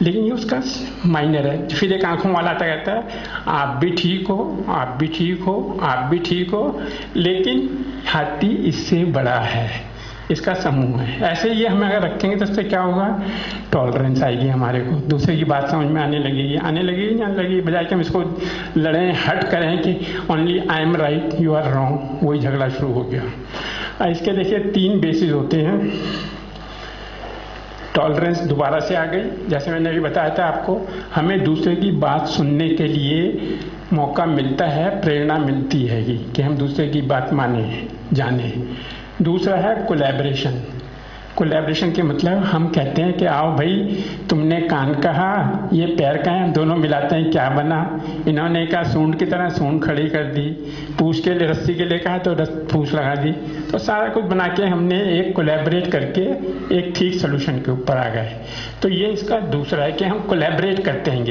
लेकिन ये उसका माइनर है। फिर एक आंखों वाला आता कहता है आप भी ठीक हो, आप भी ठीक हो, आप भी ठीक हो, लेकिन हाथी इससे बड़ा है, इसका समूह है। ऐसे ये हम अगर रखेंगे तो उससे क्या होगा, टॉलरेंस आएगी हमारे को, दूसरे की बात समझ में आने लगेगी नहीं आने लगेगी, बजाय कि हम इसको लड़ें, हट करें कि only I am right you are wrong, वही झगड़ा शुरू हो गया। इसके देखिए 3 बेसिस होते हैं। टॉलरेंस दोबारा से आ गई, जैसे मैंने अभी बताया था आपको, हमें दूसरे की बात सुनने के लिए मौका मिलता है, प्रेरणा मिलती है कि हम दूसरे की बात माने, जाने। दूसरा है कोलैबोरेशन। कोलैबोरेशन के मतलब हम कहते हैं कि आओ भाई तुमने कान कहा, ये पैर कहें, दोनों मिलाते हैं क्या बना। इन्होंने कहा सूंड की तरह सूंड खड़ी कर दी, पूछ के लिए रस्सी के लिए कहा तो पूछ लगा दी, तो सारा कुछ बना के हमने एक कोलैबोरेट करके एक ठीक सोल्यूशन के ऊपर आ गए। तो ये इसका दूसरा है कि हम कोलैबोरेट करते हैं।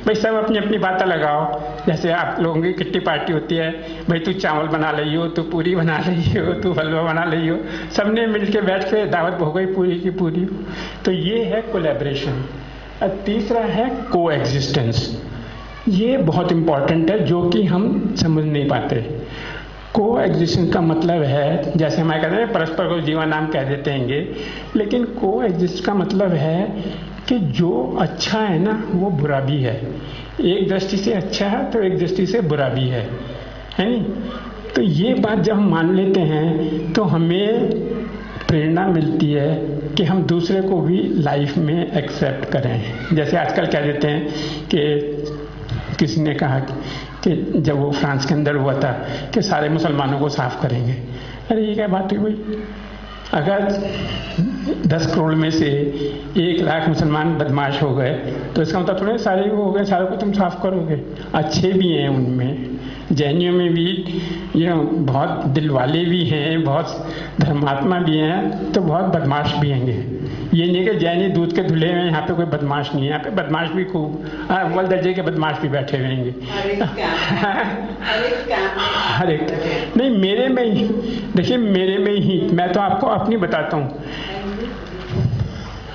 भाई सब अपनी अपनी बातें लगाओ, जैसे आप लोगों की किट्टी पार्टी होती है, भाई तू चावल बना रही हो, तू पूरी बना रही हो, तू हलवा बना रही हो, सबने मिलके बैठ के दावत हो गई पूरी की पूरी। तो ये है कोलैबोरेशन। और तीसरा है को एग्जिस्टेंस। ये बहुत इंपॉर्टेंट है, जो कि हम समझ नहीं पाते। को एग्जिस्टेंस का मतलब है, जैसे हमारे कहते हैं परस्पर को जीवन नाम कह देते हैं, लेकिन को एग्जिस्ट का मतलब है कि जो अच्छा है ना वो बुरा भी है। एक दृष्टि से अच्छा है तो एक दृष्टि से बुरा भी है नहीं। तो ये बात जब हम मान लेते हैं तो हमें प्रेरणा मिलती है कि हम दूसरे को भी लाइफ में एक्सेप्ट करें। जैसे आजकल कह देते हैं कि किसी ने कहा कि जब वो फ्रांस के अंदर हुआ था कि सारे मुसलमानों को साफ करेंगे। अरे ये क्या बात हुई भाई, अगर 10 करोड़ में से 1 लाख मुसलमान बदमाश हो गए तो इसका मतलब थोड़ा सारे वो हो गए, सारे को तुम साफ करोगे। अच्छे भी हैं उनमें, जैनियों में भी ये बहुत दिल वाले भी हैं, बहुत धर्मात्मा भी हैं, तो बहुत बदमाश भी हैं। ये नहीं कि जैनी दूध के धुले हैं, यहाँ पे कोई बदमाश नहीं है। यहाँ पे बदमाश भी खूब अव्वल दर्जे के बदमाश भी बैठे रहेंगे। हर एक नहीं, मेरे में ही देखिए, मेरे में ही मैं तो आपको अपनी बताता हूँ।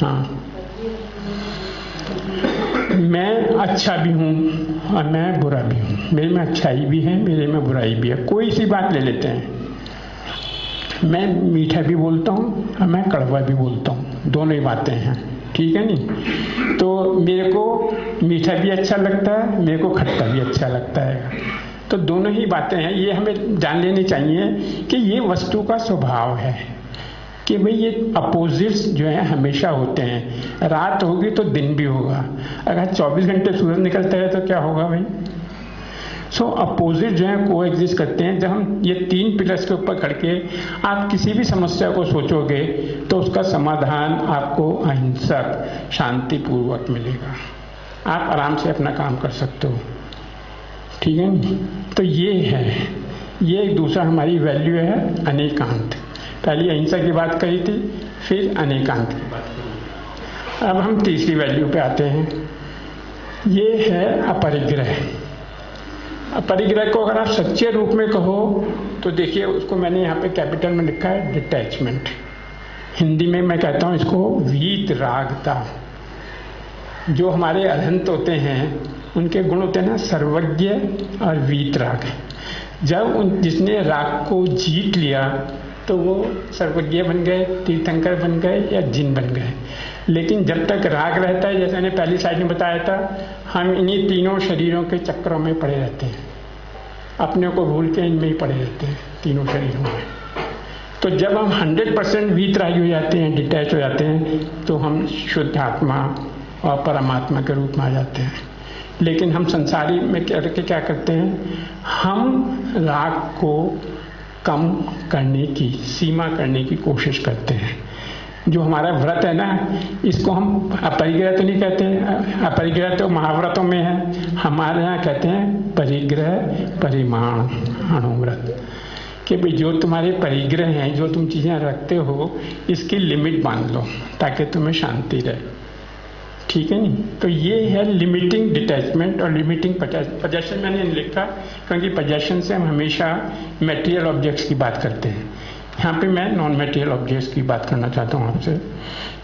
हाँ, मैं अच्छा भी हूँ और मैं बुरा भी हूँ। मेरे में अच्छाई भी है, मेरे में बुराई भी है। कोई सी बात ले लेते हैं, मैं मीठा भी बोलता हूँ और मैं कड़वा भी बोलता हूँ, दोनों ही बातें हैं, ठीक है नहीं। तो मेरे को मीठा भी अच्छा लगता है, मेरे को खट्टा भी अच्छा लगता है, तो दोनों ही बातें हैं। ये हमें जान लेनी चाहिए कि ये वस्तु का स्वभाव है कि भाई ये अपोजिट्स जो हैं हमेशा होते हैं। रात होगी तो दिन भी होगा, अगर 24 घंटे सूरज निकलता है तो क्या होगा भाई। सो अपोजिट जो है को एग्जिस्ट करते हैं। जब हम ये 3 पिलर्स के ऊपर खड़ के आप किसी भी समस्या को सोचोगे तो उसका समाधान आपको अहिंसक शांतिपूर्वक मिलेगा। आप आराम से अपना काम कर सकते हो, ठीक है। तो ये है, ये एक दूसरा हमारी वैल्यू है अनेकांत। पहले अहिंसा की बात कही थी, फिर अनेकांत की बात करी। अब हम तीसरी वैल्यू पे आते हैं, ये है अपरिग्रह। अपरिग्रह को अगर आप सच्चे रूप में कहो तो देखिए, उसको मैंने यहाँ पे कैपिटल में लिखा है डिटैचमेंट। हिंदी में मैं कहता हूँ इसको वीतरागता। जो हमारे अरहंत होते हैं उनके गुण होते हैं ना, सर्वज्ञ और वीतराग। जब जिसने राग को जीत लिया तो वो सर्वज्ञ बन गए, तीर्थंकर बन गए या जिन बन गए। लेकिन जब तक राग रहता है, जैसे मैंने पहली साइड में बताया था, हम इन्हीं तीनों शरीरों के चक्रों में पड़े रहते हैं, अपने को भूल के इनमें ही पड़े रहते हैं, तीनों शरीरों में। तो जब हम 100% वीतरागी हो जाते हैं, डिटैच हो जाते हैं, तो हम शुद्ध आत्मा और परमात्मा के रूप में आ जाते हैं। लेकिन हम संसारी में क्या करते हैं, हम राग को कम करने की, सीमा करने की कोशिश करते हैं। जो हमारा व्रत है ना, इसको हम अपरिग्रह तो नहीं कहते हैं, अपरिग्रह तो महाव्रतों में है, हमारे यहाँ कहते हैं परिग्रह परिमाण अणुव्रत। कि भाई जो तुम्हारे परिग्रह हैं, जो तुम चीज़ें रखते हो, इसकी लिमिट बांध लो ताकि तुम्हें शांति रहे, ठीक है नहीं। तो ये है लिमिटिंग डिटैचमेंट और लिमिटिंग पजेशन। मैंने लिखा क्योंकि पजेशन से हम हमेशा मटेरियल ऑब्जेक्ट्स की बात करते हैं। यहाँ पे मैं नॉन मटेरियल ऑब्जेक्ट्स की बात करना चाहता हूँ आपसे।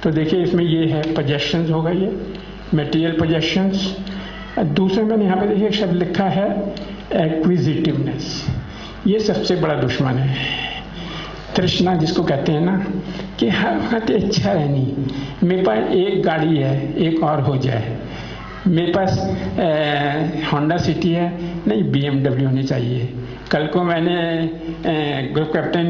तो देखिए, इसमें ये है पजेशंस होगा, ये मटेरियल पजेशंस। दूसरे मैंने यहाँ पे देखिए एक शब्द लिखा है एक्विजिटिवनेस। ये सबसे बड़ा दुश्मन है। तृष्णा जिसको कहते हैं ना, कि हर वक्त इच्छा रहनी, मेरे पास एक गाड़ी है, एक और हो जाए। मेरे पास होंडा सिटी है, नहीं BMW होनी चाहिए। कल को मैंने ग्रुप कैप्टन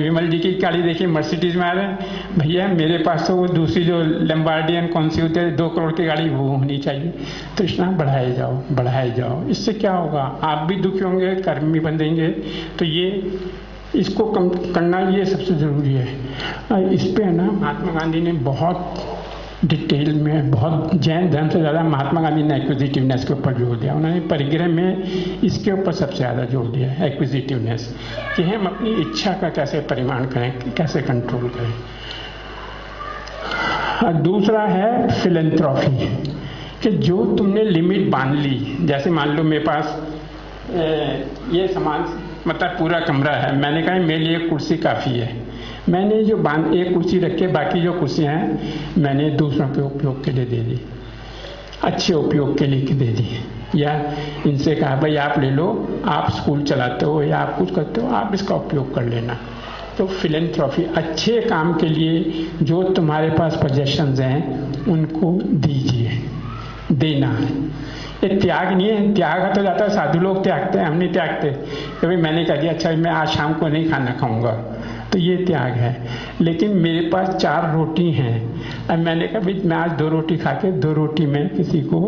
विमल जी की गाड़ी देखी, मर्सिडीज में आ रहे हैं। भैया मेरे पास तो वो दूसरी जो लंबार्डियन कौन सी होती है 2 करोड़ की गाड़ी, वो होनी चाहिए। तृष्णा बढ़ाए जाओ, बढ़ाए जाओ। इससे क्या होगा, आप भी दुखी होंगे, कर्म भी बंधेंगे। तो ये इसको कम करना ये सबसे ज़रूरी है। इस पे ना महात्मा गांधी ने बहुत डिटेल में, बहुत जैन धर्म से ज़्यादा महात्मा गांधी ने एक्विजिटिवनेस के ऊपर जोर दिया। उन्होंने परिग्रह में इसके ऊपर सबसे ज़्यादा जोर दिया है, एक्विजिटिवनेस, कि हम अपनी इच्छा का कैसे परिमाण करें, कैसे कंट्रोल करें। और दूसरा है फिलैंथ्रोपी, कि जो तुमने लिमिट बांध ली, जैसे मान लो मेरे पास ये सामान मतलब पूरा कमरा है, मैंने कहा मेरे लिए कुर्सी काफ़ी है, मैंने जो एक कुर्सी रखे, बाकी जो कुर्सियाँ हैं मैंने दूसरों के उपयोग के लिए दे दी, अच्छे उपयोग के लिए दे दी। या इनसे कहा भाई आप ले लो, आप स्कूल चलाते हो या आप कुछ करते हो, आप इसका उपयोग कर लेना। तो फिलैंथ्रोपी, अच्छे काम के लिए जो तुम्हारे पास पोजेशंस हैं उनको दीजिए, देना है। ये त्याग नहीं है, त्याग तो जाता है, साधु लोग त्यागते हैं, हम नहीं त्यागते। कभी मैंने कह दिया अच्छा मैं आज शाम को नहीं खाना खाऊंगा, तो ये त्याग है। लेकिन मेरे पास 4 रोटी हैं, अब मैंने कहा भाई मैं आज 2 रोटी खा के 2 रोटी में किसी को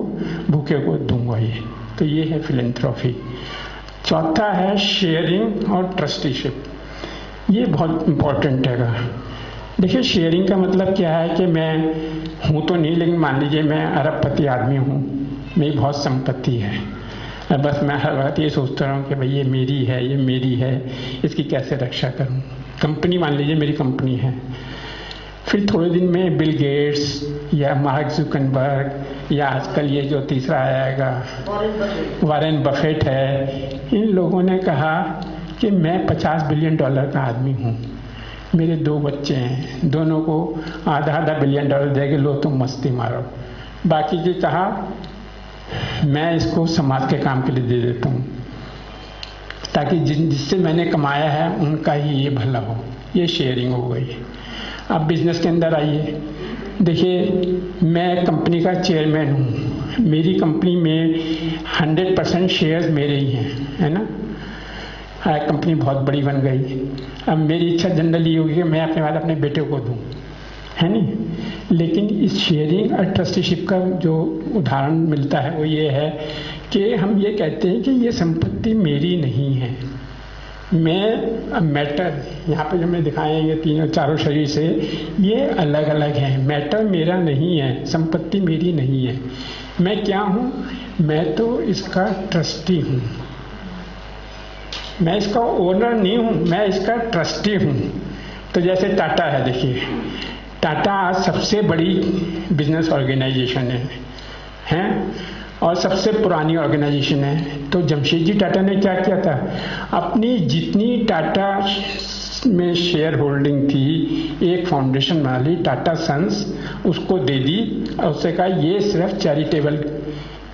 भूखे को दूंगा, ये तो ये है फिलैंथ्रोपी। चौथा है शेयरिंग और ट्रस्टीशिप। ये बहुत इम्पोर्टेंट है। देखिए शेयरिंग का मतलब क्या है कि मैं हूँ तो नहीं, लेकिन मान लीजिए मैं अरबपति आदमी हूँ, मेरी बहुत संपत्ति है, बस मैं हर वक्त ये सोचता रहूँ कि भाई ये मेरी है, ये मेरी है, इसकी कैसे रक्षा करूँ। कंपनी मान लीजिए मेरी कंपनी है, फिर थोड़े दिन में बिल गेट्स या मार्क जुकरबर्ग या आजकल ये जो तीसरा आएगा वॉरेन बफेट है, इन लोगों ने कहा कि मैं $50 बिलियन का आदमी हूँ, मेरे 2 बच्चे हैं, दोनों को आधा बिलियन डॉलर देके लो तुम मस्ती मारो। बाकी की कहा मैं इसको समाज के काम के लिए दे देता हूँ ताकि जिससे मैंने कमाया है उनका ही ये भला हो। ये शेयरिंग हो गई। अब बिजनेस के अंदर आइए, देखिए मैं कंपनी का चेयरमैन हूँ, मेरी कंपनी में 100% शेयर्स मेरे ही हैं, है ना। कंपनी बहुत बड़ी बन गई। अब मेरी इच्छा जनरली होगी कि मैं अपने बाद अपने बेटे को दूँ, है नहीं। लेकिन इस शेयरिंग और ट्रस्टीशिप का जो उदाहरण मिलता है वो ये है कि हम ये कहते हैं कि ये संपत्ति मेरी नहीं है, मैं मैटर यहाँ पे जो मैं दिखाए हैं ये 3-4 शरीर से ये अलग अलग हैं। मैटर मेरा नहीं है, संपत्ति मेरी नहीं है। मैं क्या हूँ? मैं तो इसका ट्रस्टी हूँ, मैं इसका ओनर नहीं हूँ, मैं इसका ट्रस्टी हूँ। तो जैसे टाटा है, देखिए टाटा आज सबसे बड़ी बिजनेस ऑर्गेनाइजेशन है और सबसे पुरानी ऑर्गेनाइजेशन है। तो जमशेदजी टाटा ने क्या किया था, अपनी जितनी टाटा में शेयर होल्डिंग थी एक फाउंडेशन बना ली, टाटा सन्स, उसको दे दी और उससे कहा ये सिर्फ चैरिटेबल,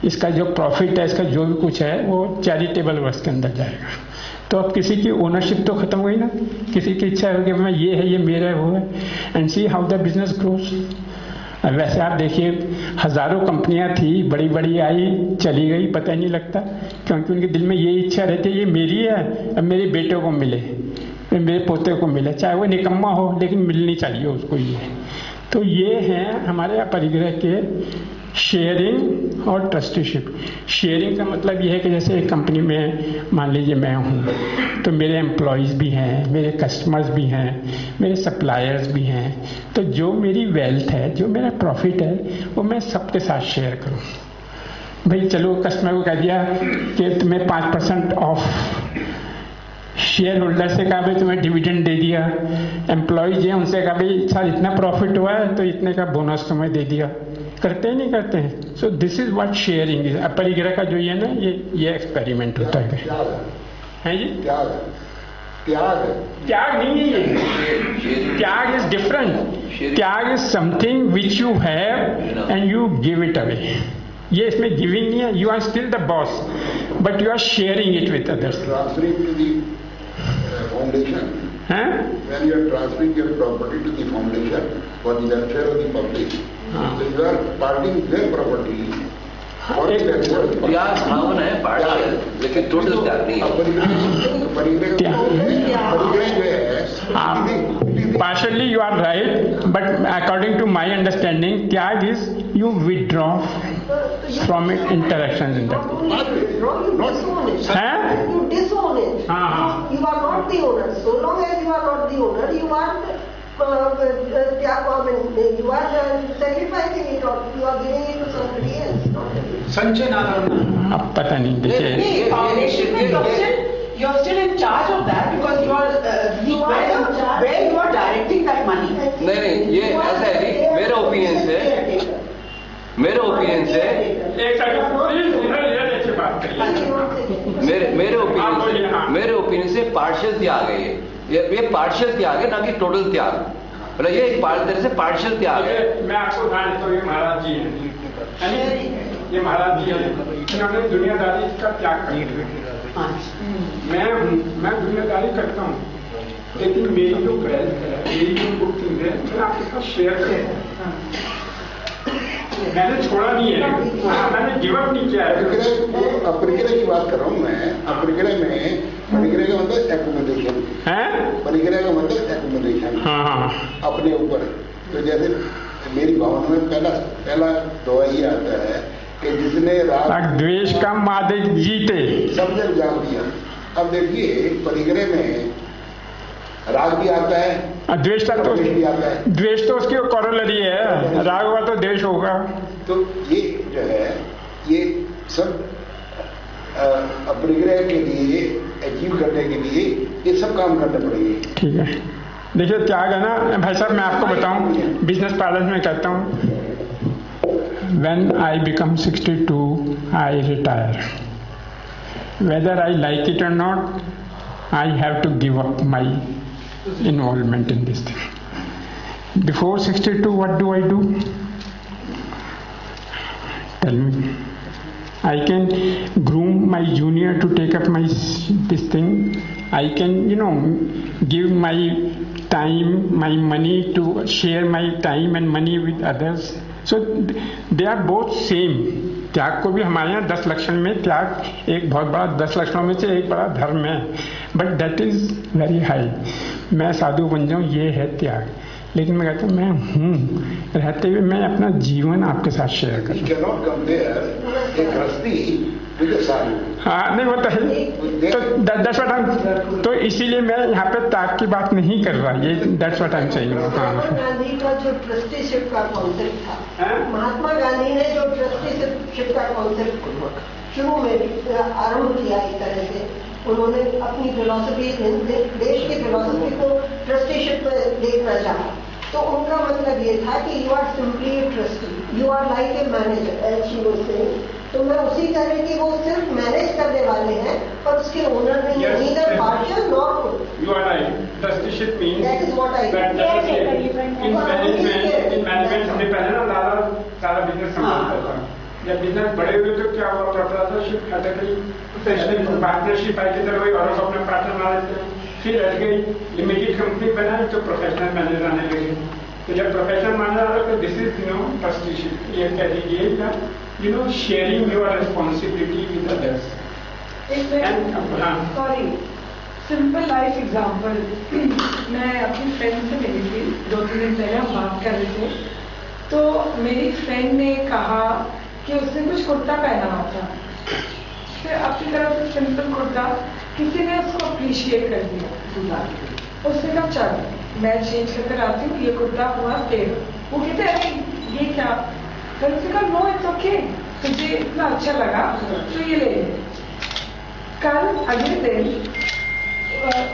इसका जो प्रॉफिट है, इसका जो भी कुछ है वो चैरिटेबल वर्क के अंदर जाएगा। तो अब किसी की ओनरशिप तो खत्म हुई ना, किसी की इच्छा है कि मैं ये है, ये मेरा है, वो है, and see how the business grows. वैसे आप देखिए हजारों कंपनियां थी, बड़ी बड़ी आई चली गई, पता ही नहीं लगता, क्योंकि उनके दिल में ये इच्छा रहती है ये मेरी है, अब मेरे बेटे को मिले, मेरे पोते को मिले, चाहे वो निकम्मा हो लेकिन मिलनी चाहिए उसको ये। तो ये हैं हमारे परिग्रह के शेयरिंग और ट्रस्टीशिप। शेयरिंग का मतलब ये है कि जैसे एक कंपनी में मान लीजिए मैं हूँ तो मेरे एम्प्लॉयज़ भी हैं, मेरे कस्टमर्स भी हैं, मेरे सप्लायर्स भी हैं। तो जो मेरी वेल्थ है, जो मेरा प्रॉफिट है, वो मैं सबके साथ शेयर करूँ। भाई चलो कस्टमर को कह दिया कि तुम्हें 5% ऑफ, शेयर होल्डर से कहा भाई तुम्हें डिविडेंड दे दिया, एम्प्लॉयज हैं उनसे कहा भाई सर इतना प्रॉफिट हुआ है तो इतने का बोनस तुम्हें दे दिया। करते ही नहीं करते हैं। So this is what sharing is. परिग्रह का जो ये ना ये एक्सपेरिमेंट होता है जी। त्याग नहीं है ये, त्याग इज डिफरेंट। त्याग is something which you have and you give it away. ये इसमें गिविंग नहीं है, you are still the boss but you are sharing it with others. Foundation. When you are transferring your property to the foundation for the welfare of the public, so you are parting their property for the welfare of the public. त्याग भावना है partial, लेकिन total त्याग नहीं है। परिग्रह जो है partially you are right, but according to my understanding त्याग is you withdraw from it interactions in that. You disown it. You are not the owner. So long as you are not the owner, you are you are sacrificing it or you are giving it to somebody else. संचय ना करना। अब पता नहीं देखिए। Foundation में you're still in charge of that because you are where you are directing that money. नहीं ये ऐसा है जी, मेरे ओपिनियन से मेरे ओपिनियन से पार्शियल त्याग है ये पार्शियल त्याग है, ना कि टोटल त्याग। मतलब ये एक तरह से पार्शियल त्याग है। मैं आपको उदाहरण देता हूँ, ये महाराज जी हैं, ये महाराज जी हैं, इन्होंने दुनियादारी का त्याग किया। मैं दुनियादारी करता हूँ, लेकिन मेरी जो वेल्थ है, मेरी जो बुकिंग है, मैं आपके साथ शेयर करता हूँ। मैंने छोड़ा नहीं है, मैंने गिव अप नहीं किया है। अपरिग्रह की बात कर रहा हूँ मैं। अपरिग्रह में परिग्रह का मतलब एक्यूमुलेशन है, परिग्रह का मतलब एक्यूमुलेशन अपने ऊपर। तो जैसे मेरी भावना में पहला दोहा ये आता है कि जिसने राग द्वेष का मादे जीते सबने जान दिया। अब देखिए परिग्रह में राग भी आता है, द्वेष का तो भी आता है। द्वेष तो उसकी कॉरोलरी है, राग हुआ तो द्वेष होगा। तो ये जो है ये सब अपरिग्रह के लिए अचीव करने के लिए ये सब काम करने पड़ेंगे। ठीक है। देखिए त्याग है ना भाई साहब, मैं आपको बताऊं, बिजनेस पैलेस में कहता हूं, when I become 62 I retire, whether I like it or not I have to give up my involvement in this thing. Before 62 what do I do? Tell me. I can groom my junior to take up my this thing. I can, give my time, my money to share my time and money with others. So they are both same. त्याग को भी हमारे यहाँ 10 लक्षण में त्याग एक बहुत बड़ा 10 लक्षणों में से एक बड़ा धर्म है, but that is very high. मैं साधु बन जाऊँ ये है त्याग, लेकिन मैं कहता हूँ मैं हूँ रहते हुए मैं अपना जीवन आपके साथ शेयर करूँ. हाँ नहीं वो तो है, तो दैट्स व्हाट आई, तो इसीलिए मैं यहाँ पे त्याग की बात नहीं कर रहा, ये that's what I am saying. Mahatma Gandhi का जो ट्रस्टीशिप का कॉन्सेप्ट था, महात्मा गांधी ने जो ट्रस्टीशिप का कॉन्सेप्ट शुरू में आरंभ किया, एक तरह से उन्होंने अपनी फिलॉसफी, देश की फिलॉसफी को ट्रस्टीशिप में देखना चाहा. तो उनका मतलब ये था कि you are simply a trustee, you are like a manager as she was saying. तो मैं उसी तरह की, वो सिर्फ मैनेज करने वाले हैं पर उसके ओनर नहीं है, neither partial nor full. You are right. Trusteeship means that is what I in management से पहले ना सारा बिजनेस संभालता था. जब बिजनेस बड़े हुए तो क्या हुआ, प्रोप्राइटरशिप हट गई, प्रोफेशनल पार्टनरशिप आई की तरह हुई और अपने पार्टनर मान लेते हैं. फिर हट गई, लिमिटेड कंपनी बनाई तो प्रोफेशनल मैनेजर आने लगे. तो जब प्रोफेशनल मैनेजर आ तो दिस इज ट्रस्टीशिप. ये कह दीजिए sharing your responsibility with others. Sorry, simple life example. मैं अपनी फ्रेंड से मिली थी 2-3 दिन पहले, हम बात कर रहे थे. तो मेरी फ्रेंड ने कहा कि उसने कुछ कुर्ता पहना हुआ था, फिर अपनी तरफ से सिंपल कुर्ता, किसी ने उसको अप्रिशिएट कर दिया. उसने कहा चल मैं चेंज करके आती हूँ, ये कुर्ता हुआ तेरा. वो कहते अरे ये क्या, फिर उसने कहा नो इट्स ओके, तुझे इतना अच्छा लगा तो ये ले. कल अगले दिन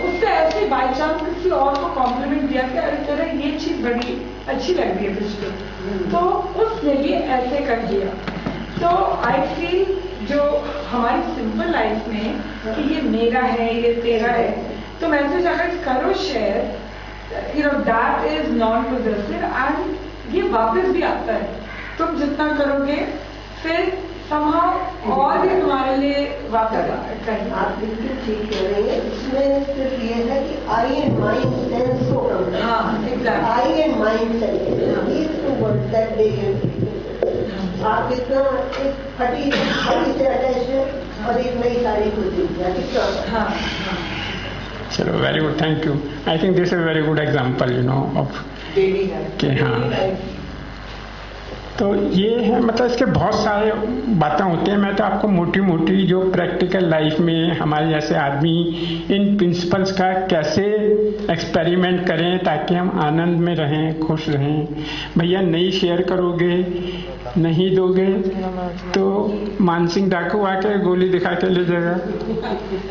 उससे ऐसे बाई चांस किसी और को कॉम्प्लीमेंट दिया कि अरे तेरा ये चीज बड़ी अच्छी लग रही है तुझको, तो उसने भी ऐसे कर दिया. तो आई फील जो हमारी सिंपल लाइफ में कि ये मेरा है ये तेरा है, तो मैसेज अगर करो share, that is non possessive and ये वापस भी आता है. तुम जितना करोगे फिर somehow और भी तुम्हारे लिए वापस करना. आप बिल्कुल ठीक कह रहे हैं. इसमें सिर्फ ये है कि आई एंड माइंड सेंस को कम. हाँ exactly. I and mind sense, these two words that they can. आप इतना एक फटी से अटैच है और एक नई साड़ी को देख दिया कितना. हाँ चलो very good, thank you. I think this is very good example of daily life. कि हाँ, तो ये है मतलब इसके बहुत सारे बातें होते हैं. मैं तो आपको मोटी मोटी जो प्रैक्टिकल लाइफ में हमारे जैसे आदमी इन प्रिंसिपल्स का कैसे एक्सपेरिमेंट करें ताकि हम आनंद में रहें, खुश रहें. भैया नहीं शेयर करोगे, नहीं दोगे तो मानसिंह डाकू आके गोली दिखा के ले जाएगा,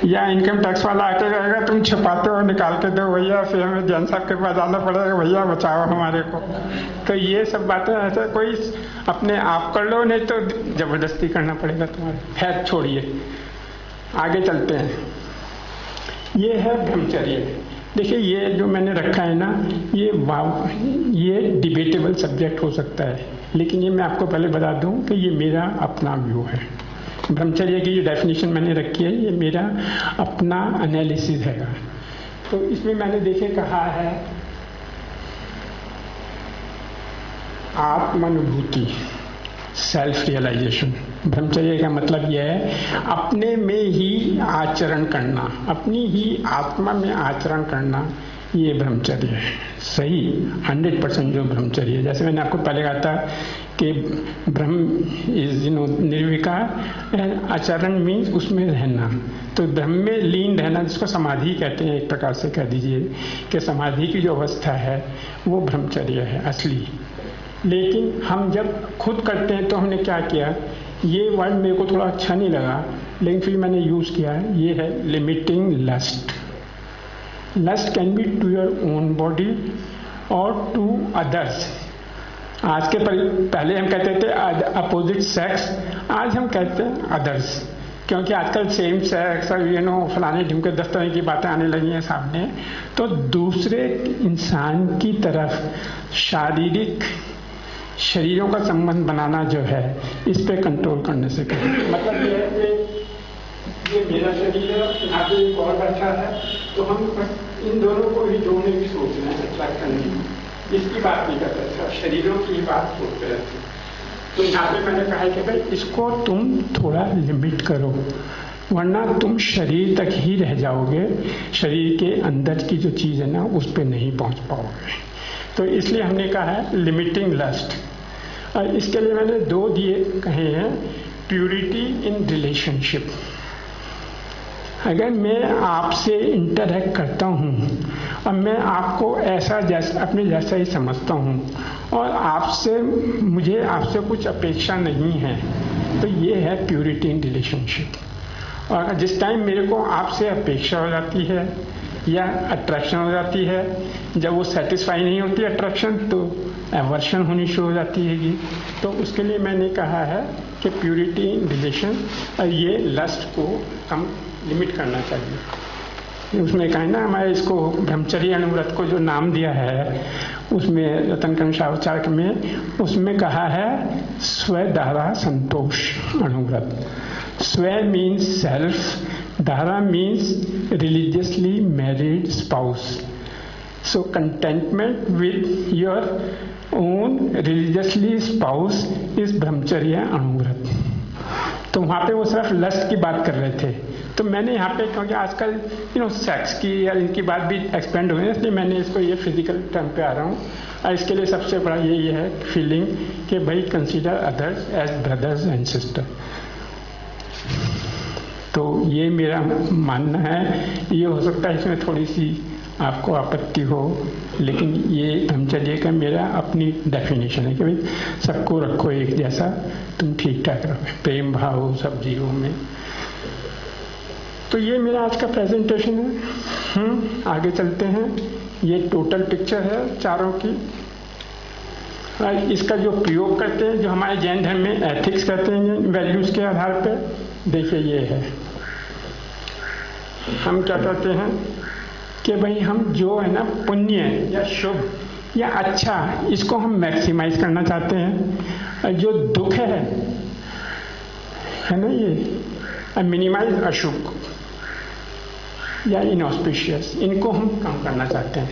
या इनकम टैक्स वाला आके रहेगा तुम छुपाते हो निकाल के दो भैया, फिर हमें जैन साहब के पास जाना पड़ेगा, भैया बचाओ हमारे को. तो ये सब बातें ऐसे कोई अपने आप कर लो, नहीं तो जबरदस्ती करना पड़ेगा तुम्हारे. खैर छोड़िए, आगे चलते हैं. ये है ब्रह्मचर्य. देखिए ये जो मैंने रखा है ना, ये डिबेटेबल सब्जेक्ट हो सकता है, लेकिन ये मैं आपको पहले बता दूं कि ये मेरा अपना व्यू है. ब्रह्मचर्य की जो डेफिनेशन मैंने रखी है ये मेरा अपना एनालिसिस है. तो इसमें मैंने देखे कहा है आत्मानुभूति, सेल्फ रियलाइजेशन. ब्रह्मचर्य का मतलब यह है अपने में ही आचरण करना, अपनी ही आत्मा में आचरण करना. ये ब्रह्मचर्य है. सही 100% जो ब्रह्मचर्य है. जैसे मैंने आपको पहले कहा था कि ब्रह्म इज निर्विकार, आचरण मीन्स उसमें रहना. तो ब्रह्म में लीन रहना जिसको समाधि कहते हैं, एक प्रकार से कह दीजिए कि समाधि की जो अवस्था है वो ब्रह्मचर्य है असली. लेकिन हम जब खुद करते हैं तो हमने क्या किया, ये वर्ड मेरे को थोड़ा अच्छा नहीं लगा लेकिन फिर मैंने यूज किया है, ये है limiting lust. Lust can be to your own body और टू अदर्स। आज के पहले हम कहते थे अपोजिट सेक्स, आज हम कहते हैं अदर्स, क्योंकि आजकल सेम सेक्स और फलाने ढिमके 10 तरह की बातें आने लगी हैं सामने। तो दूसरे इंसान की तरफ शारीरिक शरीरों का संबंध बनाना जो है, इस पे कंट्रोल करने से मतलब ये है कि ये मेरा शरीर है, यहाँ पे एक और बैठा है, तो हम इन दोनों को ही जोड़ने की सोच रहे हैं, अट्रैक्ट करने की, इसकी बात नहीं करते थे, शरीरों की ही बात सोचते रहते। तो यहाँ पे मैंने कहा कि भाई इसको तुम थोड़ा लिमिट करो, वरना तुम शरीर तक ही रह जाओगे, शरीर के अंदर की जो चीज़ है ना उस पर नहीं पहुँच पाओगे। तो इसलिए हमने कहा है लिमिटिंग लस्ट। और इसके लिए मैंने 2 कहे हैं, प्यूरिटी इन रिलेशनशिप। अगर मैं आपसे इंटरेक्ट करता हूँ और मैं आपको ऐसा जैसा अपने जैसा ही समझता हूँ और मुझे आपसे कुछ अपेक्षा नहीं है, तो ये है प्यूरिटी इन रिलेशनशिप। और जिस टाइम मेरे को आपसे अपेक्षा हो जाती है या अट्रैक्शन हो जाती है, जब वो सेटिस्फाई नहीं होती अट्रैक्शन, तो एवर्शन होनी शुरू हो जाती है। तो उसके लिए मैंने कहा है कि प्यूरिटी इन रिलेशन, और ये लस्ट को हम लिमिट करना चाहिए। उसमें कहा है ना, हमारे इसको ब्रह्मचर्य अनुव्रत को जो नाम दिया है, उसमें रतनकंड शास्त्रार्थ में उसमें कहा है स्वधारा संतोष अनुव्रत। स्व मीन्स सेल्फ, धारा means religiously married spouse. So contentment with your own religiously spouse is ब्रह्मचर्य अनुव्रत। तो वहाँ पे वो सिर्फ लस्ट की बात कर रहे थे। तो मैंने यहाँ पे, क्योंकि आजकल सेक्स की या इनकी बात भी एक्सपेंड हुई है, इसलिए मैंने इसको ये फिजिकल टर्म पे आ रहा हूँ। और इसके लिए सबसे बड़ा यही है फीलिंग कि भाई consider others as brothers and sister. तो ये मेरा मानना है। ये हो सकता है इसमें थोड़ी सी आपको आपत्ति हो, लेकिन ये ब्रह्मचर्य का मेरा अपनी डेफिनेशन है कि भाई सबको रखो एक जैसा, तुम ठीक ठाक रहो, प्रेम भाव सब जीवों में। तो ये मेरा आज का प्रेजेंटेशन है। आगे चलते हैं। ये टोटल पिक्चर है चारों की। इसका जो प्रयोग करते हैं, जो हमारे जैन धर्म में एथिक्स कहते हैं वैल्यूज के आधार पे, देखिए ये है। हम क्या कहते हैं कि भाई हम जो है ना पुण्य या शुभ या अच्छा, इसको हम मैक्सिमाइज करना चाहते हैं। जो दुख है ना, ये मिनिमाइज अशुभ या इनऑस्पिशियस, इनको हम कम करना चाहते हैं।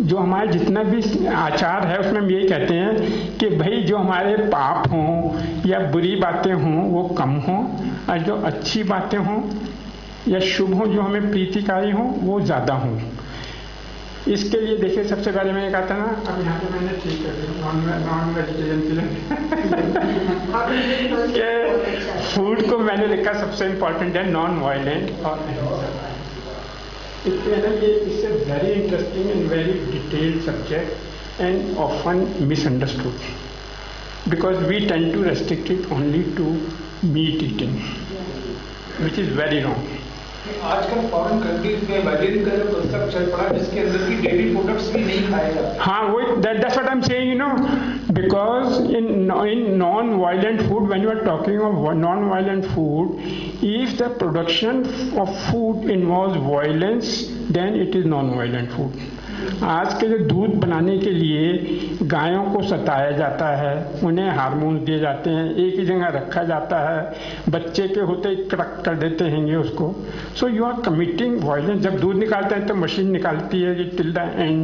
जो हमारे जितना भी आचार है उसमें हम यही कहते हैं कि भाई जो हमारे पाप हों या बुरी बातें हों वो कम हों, और जो अच्छी बातें हों या शुभ हों, जो हमें प्रीतिकारी हों, वो ज़्यादा हों। इसके लिए देखिए, सबसे पहले मैंने कहा था ना, अब यहाँ पे मैंने ठीक कर दिया नॉन वेजिटेरियन के फूड को मैंने लिखा सबसे इम्पोर्टेंट है नॉन वायलेंट और It's a very interesting and very detailed subject and often misunderstood because we tend to restrict it only to meat eating, which is very wrong. आजकल foreign countries में vegetarian का जो concept चल पड़ा है, जिसके अंदर की डेयरी प्रोडक्ट्स भी नहीं खाए जाते। हाँ, वो that's what I'm saying, because in non-violent food, when you are talking of non-violent food, if the production of food involves violence, then it is non-violent food. आज के जो दूध बनाने के लिए गायों को सताया जाता है, उन्हें हार्मोन्स दिए जाते हैं, एक ही जगह रखा जाता है, बच्चे के होते ही क्रक कर देते हैं उसको। So you are committing violence. जब दूध निकालते हैं तो मशीन निकालती है till the end.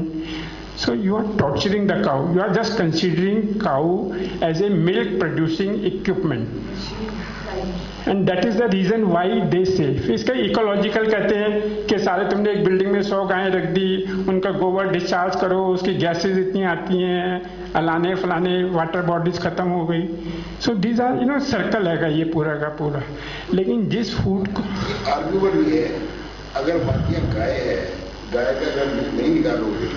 So you are torturing the cow. You are just considering cow as a milk producing equipment. And that is the reason why they say. इसका ecological कहते हैं कि सारे तुमने एक बिल्डिंग में 100 गायें रख दी, उनका गोबर डिस्चार्ज करो, उसकी गैसेज इतनी आती हैं, अलाने फलाने वाटर बॉडीज खत्म हो गई। सो दीज आर सर्कल है ये पूरा का पूरा। लेकिन जिस फूड को आर्ग्यूमेंट ये है, अगर बाकी गाय है, गाय का अगर नहीं निकालोगे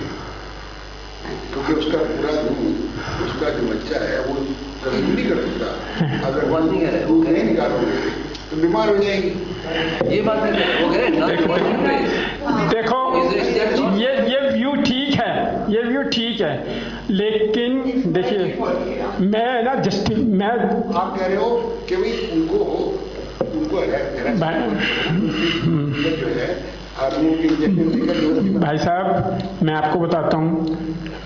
क्योंकि उसका पूरा दूध, उसका जो बच्चा है वो कंज्यूम नहीं कर सकता। अगर दूध नहीं निकालोगे तो बीमार हो जाएगी। ये बात वो कह रहे देखो ये व्यू ठीक है, ये व्यू ठीक है, लेकिन देखिए मैं ना मैं आप कह रहे हो कि भाई उनको भाई साहब मैं आपको बताता हूँ,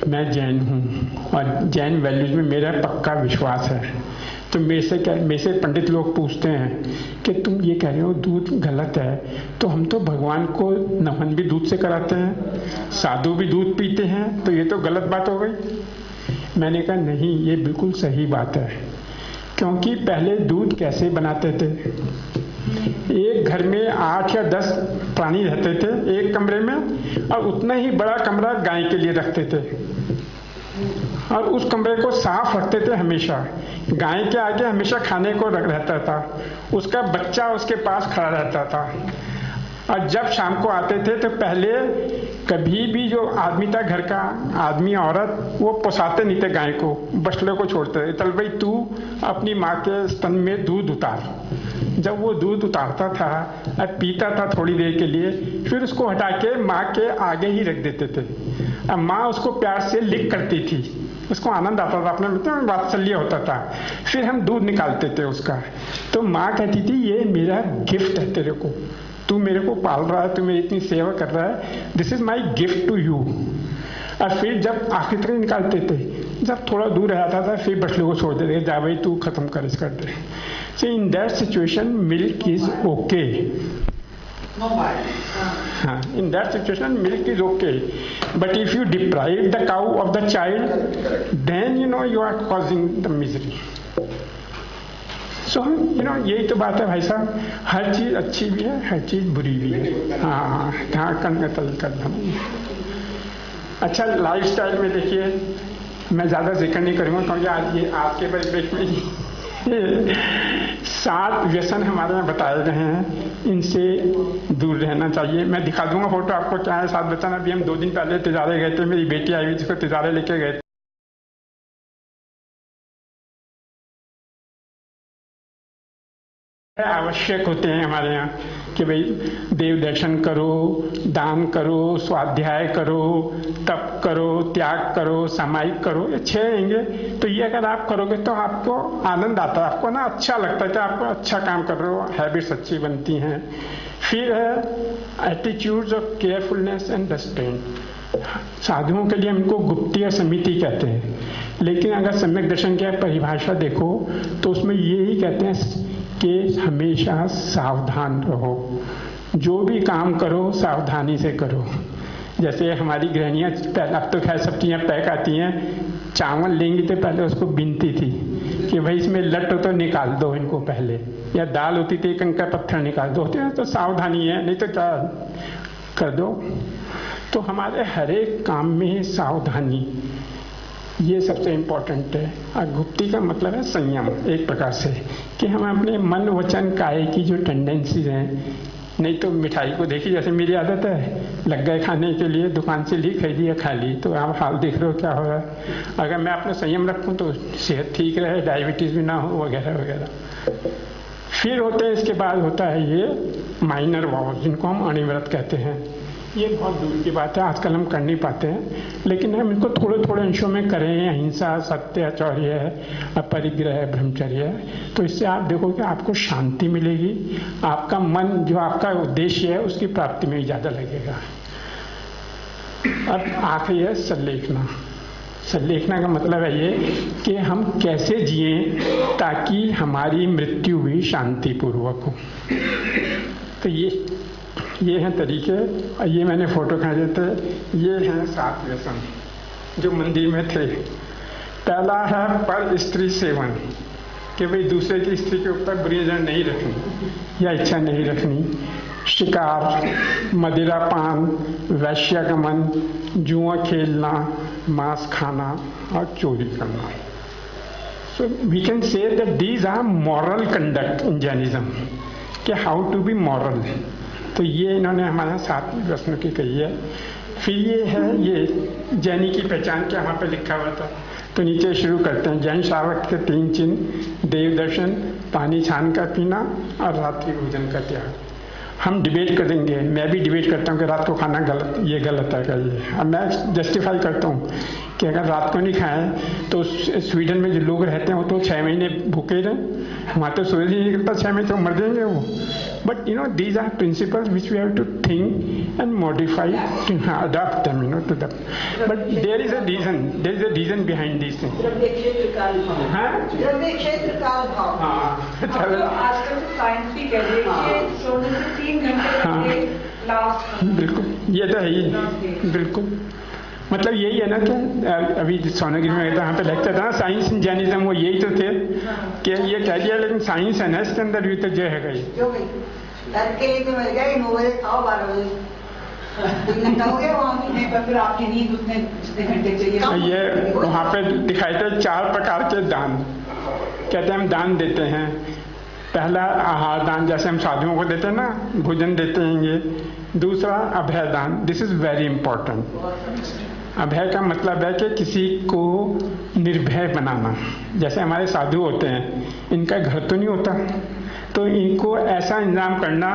मैं जैन हूँ और जैन वैल्यूज में मेरा पक्का विश्वास है। तो मेरे से पंडित लोग पूछते हैं कि तुम ये कह रहे हो दूध गलत है, तो हम तो भगवान को नमन भी दूध से कराते हैं, साधु भी दूध पीते हैं, तो ये तो गलत बात हो गई। मैंने कहा नहीं, ये बिल्कुल सही बात है, क्योंकि पहले दूध कैसे बनाते थे, एक घर में 8 या 10 प्राणी रहते थे एक कमरे में, और उतना ही बड़ा कमरा गाय के लिए रखते थे, और उस कमरे को साफ रखते थे हमेशा। गाय के आगे हमेशा खाने को रहता था, उसका बच्चा उसके पास खड़ा रहता था, और जब शाम को आते थे तो पहले कभी भी जो आदमी था, घर का आदमी औरत, वो पोसाते नहीं थे गाय को, बछड़े को छोड़ते थे। चल भाई तू अपनी माँ के स्तन में दूध उतार। जब वो दूध उतारता था और पीता था थोड़ी देर के लिए, फिर उसको हटा के माँ के आगे ही रख देते थे। अब माँ उसको प्यार से लिक करती थी, उसको आनंद आता था, अपने मतलब वात्सल्य होता था। फिर हम दूध निकालते थे उसका, तो माँ कहती थी ये मेरा गिफ्ट है तेरे को, तू मेरे को पाल रहा है, तू मेरी इतनी सेवा कर रहा है, this is my gift to you. और फिर जब आखिर तक निकालते थे, जब थोड़ा दूर रहता था, फिर बछड़े को छोड़ देते, जा भाई तू खत्म कर इस कर दे। So in that situation milk is okay. हाँ, in that situation milk is okay, but if you deprive the cow of the child, then you are causing the misery. So यही तो बात है भाई साहब, हर चीज अच्छी भी है, हर चीज बुरी भी है। हाँ, कन का तल कर। अच्छा, लाइफ स्टाइल में देखिए, मैं ज्यादा जिक्र नहीं करूँगा क्योंकि आज ये आपके परिप्रेक्ष्य में 7 व्यसन हमारे यहाँ बताए गए हैं, इनसे दूर रहना चाहिए। मैं दिखा दूंगा फोटो आपको, क्या है 7 व्यसन। अभी हम 2 दिन पहले तिजारे गए थे, मेरी बेटी आई हुई जिसको तिजारे लेके गए थे। आवश्यक होते हैं हमारे यहाँ कि भाई देव दर्शन करो, दान करो, स्वाध्याय करो, तप करो, त्याग करो, सामायिक करो, ये 6 रहेंगे। तो ये अगर आप करोगे तो आपको आनंद आता है, आपको ना अच्छा लगता है कि आपको अच्छा काम कर रहे हो, हैबिट्स अच्छी बनती हैं। फिर है attitudes of carefulness and restaurant. साधुओं के लिए हम इनको गुप्तीय समिति कहते हैं, लेकिन अगर सम्यक दर्शन की परिभाषा देखो तो उसमें यही कहते हैं कि हमेशा सावधान रहो, जो भी काम करो सावधानी से करो। जैसे हमारी गृहणियाँ, अब तो खैर सब चीज़ें पैक आती हैं, चावल लेंगी तो पहले उसको बीनती थी कि भाई इसमें लट हो तो निकाल दो इनको पहले, या दाल होती थी कंकर पत्थर निकाल दो, होते हैं तो सावधानी है, नहीं तो क्या कर दो। तो हमारे हर एक काम में सावधानी, ये सबसे इम्पोर्टेंट है। और गुप्ती का मतलब है संयम, एक प्रकार से कि हम अपने मन वचन काया की जो टेंडेंसीज हैं, नहीं तो मिठाई को देखी, जैसे मेरी आदत है, लग गए खाने के लिए, दुकान से ली, खरीदी या खा ली, तो आप हाल देख रहे हो क्या हो रहा है। अगर मैं अपना संयम रखूं तो सेहत ठीक रहे, डायबिटीज भी ना हो, वगैरह वगैरह। फिर होते हैं, इसके बाद होता है ये माइनर वॉव, जिनको हम अणिव्रत कहते हैं। ये बहुत दूर की बात है, आजकल हम कर नहीं पाते हैं, लेकिन हम इनको थोड़े थोड़े अंशों में करें। अहिंसा, सत्य, आचौर्य है, अपरिग्रह, ब्रह्मचर्य है, तो इससे आप देखो कि आपको शांति मिलेगी, आपका मन जो आपका उद्देश्य है उसकी प्राप्ति में ज़्यादा लगेगा। अब आखिरी है संलेखना। संलेखना का मतलब है ये कि हम कैसे जिए ताकि हमारी मृत्यु भी शांतिपूर्वक हो। तो ये हैं तरीके, और ये मैंने फोटो खींचे थे। ये हैं 7 व्यसन जो मंदिर में थे। पहला है पर स्त्री सेवन, कि भाई दूसरे की स्त्री के ऊपर बुरी नजर नहीं रखनी या इच्छा नहीं रखनी। शिकार, मदिरा पान, वैश्यागमन, जुआ खेलना, मांस खाना और चोरी करना। So we can say that these are moral conduct in Jainism, कि हाउ टू बी मॉरल। तो ये इन्होंने हमारे 7 व्यसनों की कही है। फिर ये है, ये जैनी की पहचान क्या वहाँ पे लिखा हुआ था, तो नीचे शुरू करते हैं। जैन श्रावक के 3 चिन्ह, देव दर्शन, पानी छान का पीना और रात्रि भोजन का त्याग। हम डिबेट करेंगे, मैं भी डिबेट करता हूँ कि रात को खाना गलत, ये गलत है का ये। अब मैं जस्टिफाई करता हूँ कि अगर रात को नहीं खाएं तो स्वीडन में जो लोग रहते हैं वो तो 6 महीने भूखे रहे, वहाँ तो सूरज ही नहीं निकलता 6 महीने तो मर जाएंगे वो। But you know these are principles which we have to think and modify to adopt them, you know to the, but there is a reason behind this thing. आजकल तो साइंस भी कह रही है कि सोने से 3 घंटे लास्ट। बिल्कुल, ये तो है ही, बिल्कुल। मतलब यही है ना कि अभी सोनागिरी में यहाँ पे लेक्चर था ना साइंस जर्नलिज्म, वो यही तो थे कि ये कह दिया लेकिन साइंस है ना इसके अंदर भी तो जो है गई फिर आपकी नींद उतने घंटे चाहिए। ये वहाँ पे दिखाए थे 4 प्रकार के दान, कहते हैं हम दान देते हैं। पहला आहार दान, जैसे हम साधुओं को देते हैं ना, भोजन देते हैं ये। दूसरा अभय दान, दिस इज वेरी इंपॉर्टेंट। अभय का मतलब है कि किसी को निर्भय बनाना। जैसे हमारे साधु होते हैं, इनका घर तो नहीं होता, तो इनको ऐसा इंतजाम करना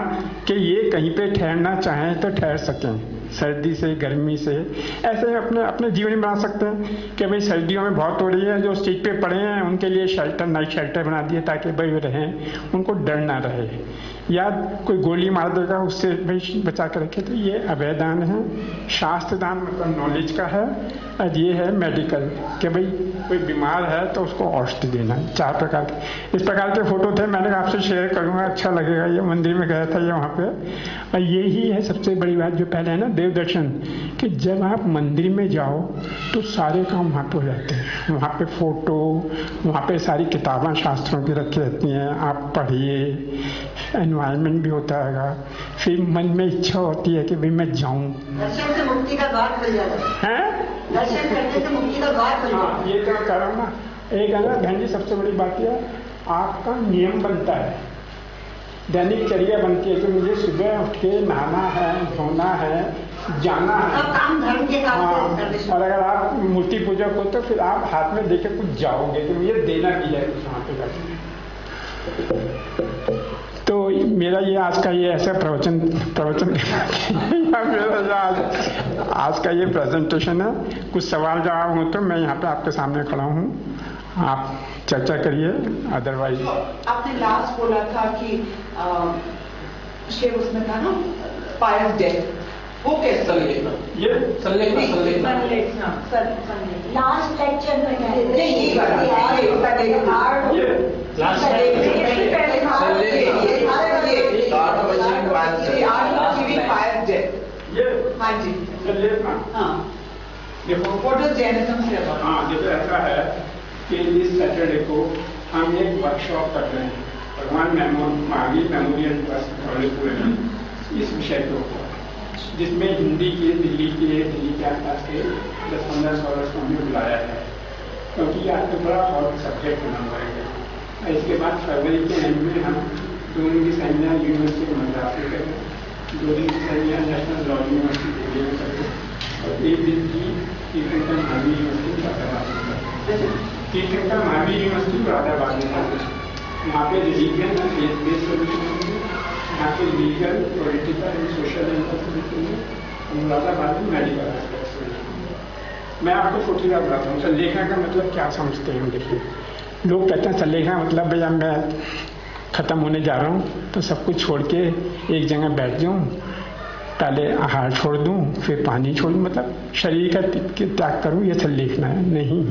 कि ये कहीं पे ठहरना चाहें तो ठहर सकें, सर्दी से गर्मी से। ऐसे अपने अपने जीवन में बना सकते हैं कि भाई सर्दियों में बहुत हो रही है, जो स्ट्रीट पे पड़े हैं उनके लिए शेल्टर, नाइट शेल्टर बना दिए ताकि भाई रहें, उनको डर ना रहे, या कोई गोली मार देगा उससे भाई बचा कर रखे। तो ये अभय दान है। शास्त्र दान मतलब नॉलेज का है, और ये है मेडिकल कि भाई कोई बीमार है तो उसको औषधि देना। 4 प्रकार के इस प्रकार के फोटो थे, मैंने आपसे शेयर करूंगा, अच्छा लगेगा। ये मंदिर में गया था ये वहाँ पे, और यही है सबसे बड़ी बात जो पहले है ना देव दर्शन, कि जब आप मंदिर में जाओ तो सारे काम वहाँ पे हो जाते हैं। वहाँ पे फोटो, वहाँ पे सारी किताबें शास्त्रों की रखी रहती हैं, आप पढ़िए, एनवायरनमेंट भी होता है, फिर मन में इच्छा होती है कि भाई मैं जाऊँ। दर्शन से मुक्ति का द्वार खुल जाता है, दर्शन करने से मुक्ति का द्वार खुल जाता है। ये तो कह रहा हूँ ना। एक है ना बहन जी, सबसे बड़ी बात यह आपका नियम बनता है, दैनिक चर्या बनती है कि मुझे सुबह उठ के नहाना है, धोना है, जाना है, सब काम धर्म के काम से। और अगर आप मूर्ति पूजक हो तो फिर आप हाथ में देके कुछ जाओगे कि मुझे देना भी है कुछ वहाँ पे जाके। तो मेरा ये आज का ये ऐसा प्रवचन मेरा आज का ये प्रेजेंटेशन है। कुछ सवाल जवाब हो तो मैं यहाँ पे आपके सामने खड़ा हूँ, आप चर्चा करिए, अदरवाइज। आपने लास्ट बोला था कि शेर उसमें था ना पायस डेथ, वो कैसे संलेखना, ये संलेखना लास्ट लेक्चर में देखो ऐसा है कि इस सैटरडे को हम एक वर्कशॉप कर रहे हैं भगवान महावीर मेमोरियल ट्रस्ट धौलीपुर में इस विषय के ऊपर, जिसमें हिंदी के दिल्ली के आसपास के 10-15 स्कॉलर्स को हमने बुलाया है, क्योंकि ये आपको बड़ा हॉट सब्जेक्ट बना हुआ है। इसके बाद फरवरी के एंड में हम 2 दिन की सेमिनार यूनिवर्सिटी मद्रास में करें, 2 दिन की seminar national law university Delhi में करें, और 1 दिन की तीर्थंकर महावीर यूनिवर्सिटी मुरादाबाद में करें। तीर्थंकर महावीर यूनिवर्सिटी मुरादाबाद में करें, वहाँ पे रिलीजन और फेथ बेस्ड सोल्यूशन होंगे, यहाँ पे legal, political and social and Moradabad में मेडिकल एस्पेक्ट्स होंगे। मैं आपको फोटोग्राफ बताता हूँ। संलेखना का मतलब क्या समझते हैं? देखिए, लोग कहते हैं संलेखना मतलब भैया मैं खत्म होने जा रहा हूँ तो सब कुछ छोड़ के एक जगह बैठ जाऊँ, पहले आहार छोड़ दूँ, फिर पानी छोड़ दूँ, मतलब शरीर का त्याग करूँ, ये संलेखना है। नहीं,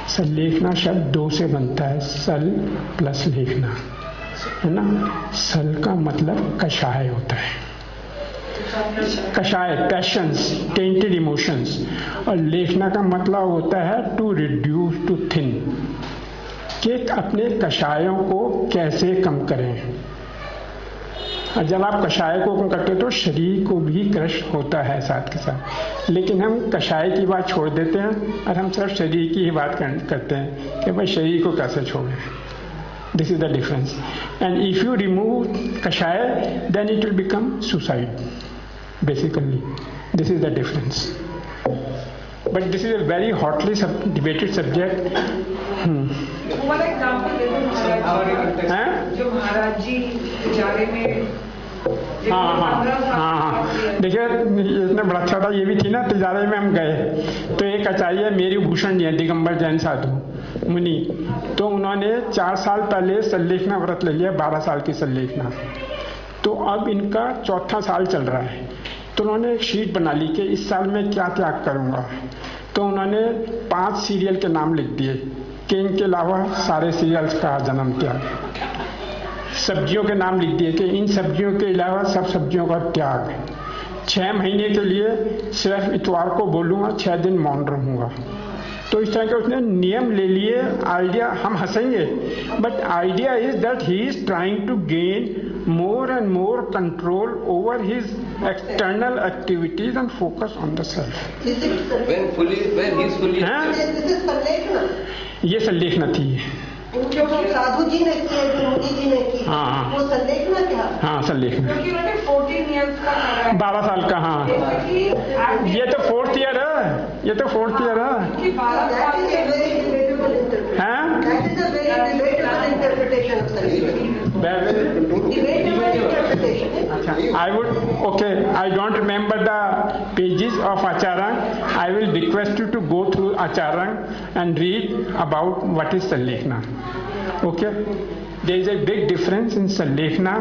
संलेखना शब्द 2 से बनता है, सल प्लस लेखना, है ना। सल का मतलब कषाय होता है, कषाय पैशंस, टेंटेड इमोशंस, और लेखना का मतलब होता है टू रिड्यूस, टू थिन, कि अपने कषायों को कैसे कम करें। और जब आप कषाय को कम करते हो तो शरीर को भी कष्ट होता है साथ के साथ, लेकिन हम कषाय की बात छोड़ देते हैं और हम सिर्फ शरीर की ही बात करते हैं कि भाई शरीर को कैसे छोड़ें। This is the difference. And if you remove kashaya then it will become suicide basically. This is the difference. But this is a very hotly debated subject. Example दे दो महाराज जी, जो महाराज जी बेचारे में हाँ। देखिए इसमें बड़ा अच्छा था, ये भी थी ना, तिजारे में हम गए तो एक आचार्य मेरी भूषण जी दिगंबर जैन साधु मुनि, तो उन्होंने 4 साल पहले संलेखना व्रत ले लिया, 12 साल की संलेखना। तो अब इनका 4था साल चल रहा है। तो उन्होंने एक शीट बना ली कि इस साल में क्या त्याग करूँगा। तो उन्होंने 5 सीरियल के नाम लिख दिए कि इनके अलावा सारे सीरियल्स का जन्म त्याग। सब्जियों के नाम लिख दिए कि इन सब्जियों के अलावा सब सब्जियों का त्याग। 6 महीने के लिए सिर्फ इतवार को बोलूँगा, 6 दिन मौन रहूँगा। तो इस तरह के उसने नियम ले लिए। आइडिया हम हंसेंगे, but idea is that he is trying to gain more and more control over his external activities and focus on the self. When he is fully. This is संलेखना। ये संलेखना थी। जो साधु जी ने किए, जो मोदी जी ने की, हाँ, वो संलेखना क्या? हाँ संलेखना। क्योंकि उन्होंने 14 years का करा है। 12 साल का। हाँ ये तो 4th ईयर है, ये तो 4th ईयर है। 12 साल के I would, okay, I don't remember the pages of Acharang. I will request you to go through Acharang and read about what is Sanlekhna. Okay? There is a big difference in Sanlekhna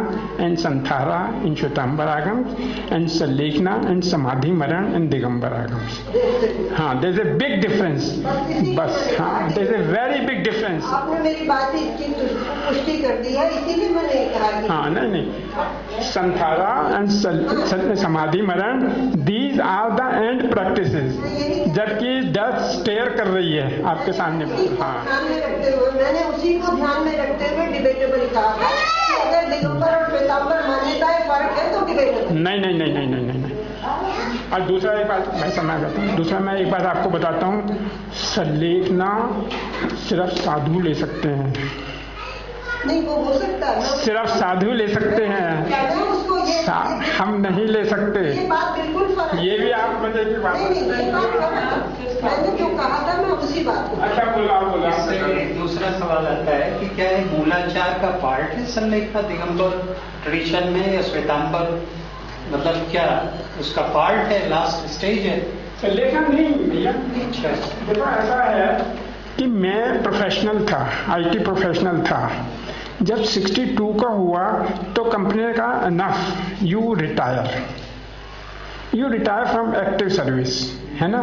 and Santhara in Shwetambaragams and Sanlekhna and Samadhi Maran in Digambaragams. हाँ, there is a big difference. बस हाँ, there is a very big difference. आपने मेरी बात की पुष्टि कर दी है, इसीलिए मैंने कहा कि हाँ नहीं, Santhara and Samadhi Maran, these are the end practices. जबकि 10 स्टेयर कर रही है आपके सामने। हाँ, ध्यान में रखते हुए मैंने उसी को ध्यान में रखते हुए डिबेटेबल कहा है कि अगर दिगंबर और श्वेतांबर मान्यताएं फर्क है तो डिबेटेबल। नहीं। और दूसरा एक बात मैं समझ जाता हूँ, दूसरा मैं एक बात आपको बताता हूँ, संलेखना सिर्फ साधु ले सकते हैं। नहीं वो हो सकता है, सिर्फ साधु ले सकते हैं, उसको ये हम नहीं ले सकते। ये बात बिल्कुल फर्क है। ये भी आप मजे की बात है। नहीं मैंने जो कहा था मैं उसी बात को। अच्छा बोला। इससे एक दूसरा सवाल आता है कि क्या ये मूलाचार का पार्ट है संलेखना दिगंबर ट्रेडिशन में, या श्वेतांबर मतलब क्या उसका पार्ट है, लास्ट स्टेज है? संलेखना नहीं भैया। देखो ऐसा है कि मैं प्रोफेशनल था, आईटी प्रोफेशनल था। जब 62 का हुआ तो कंपनी ने कहा enough, you retire from active service, है ना।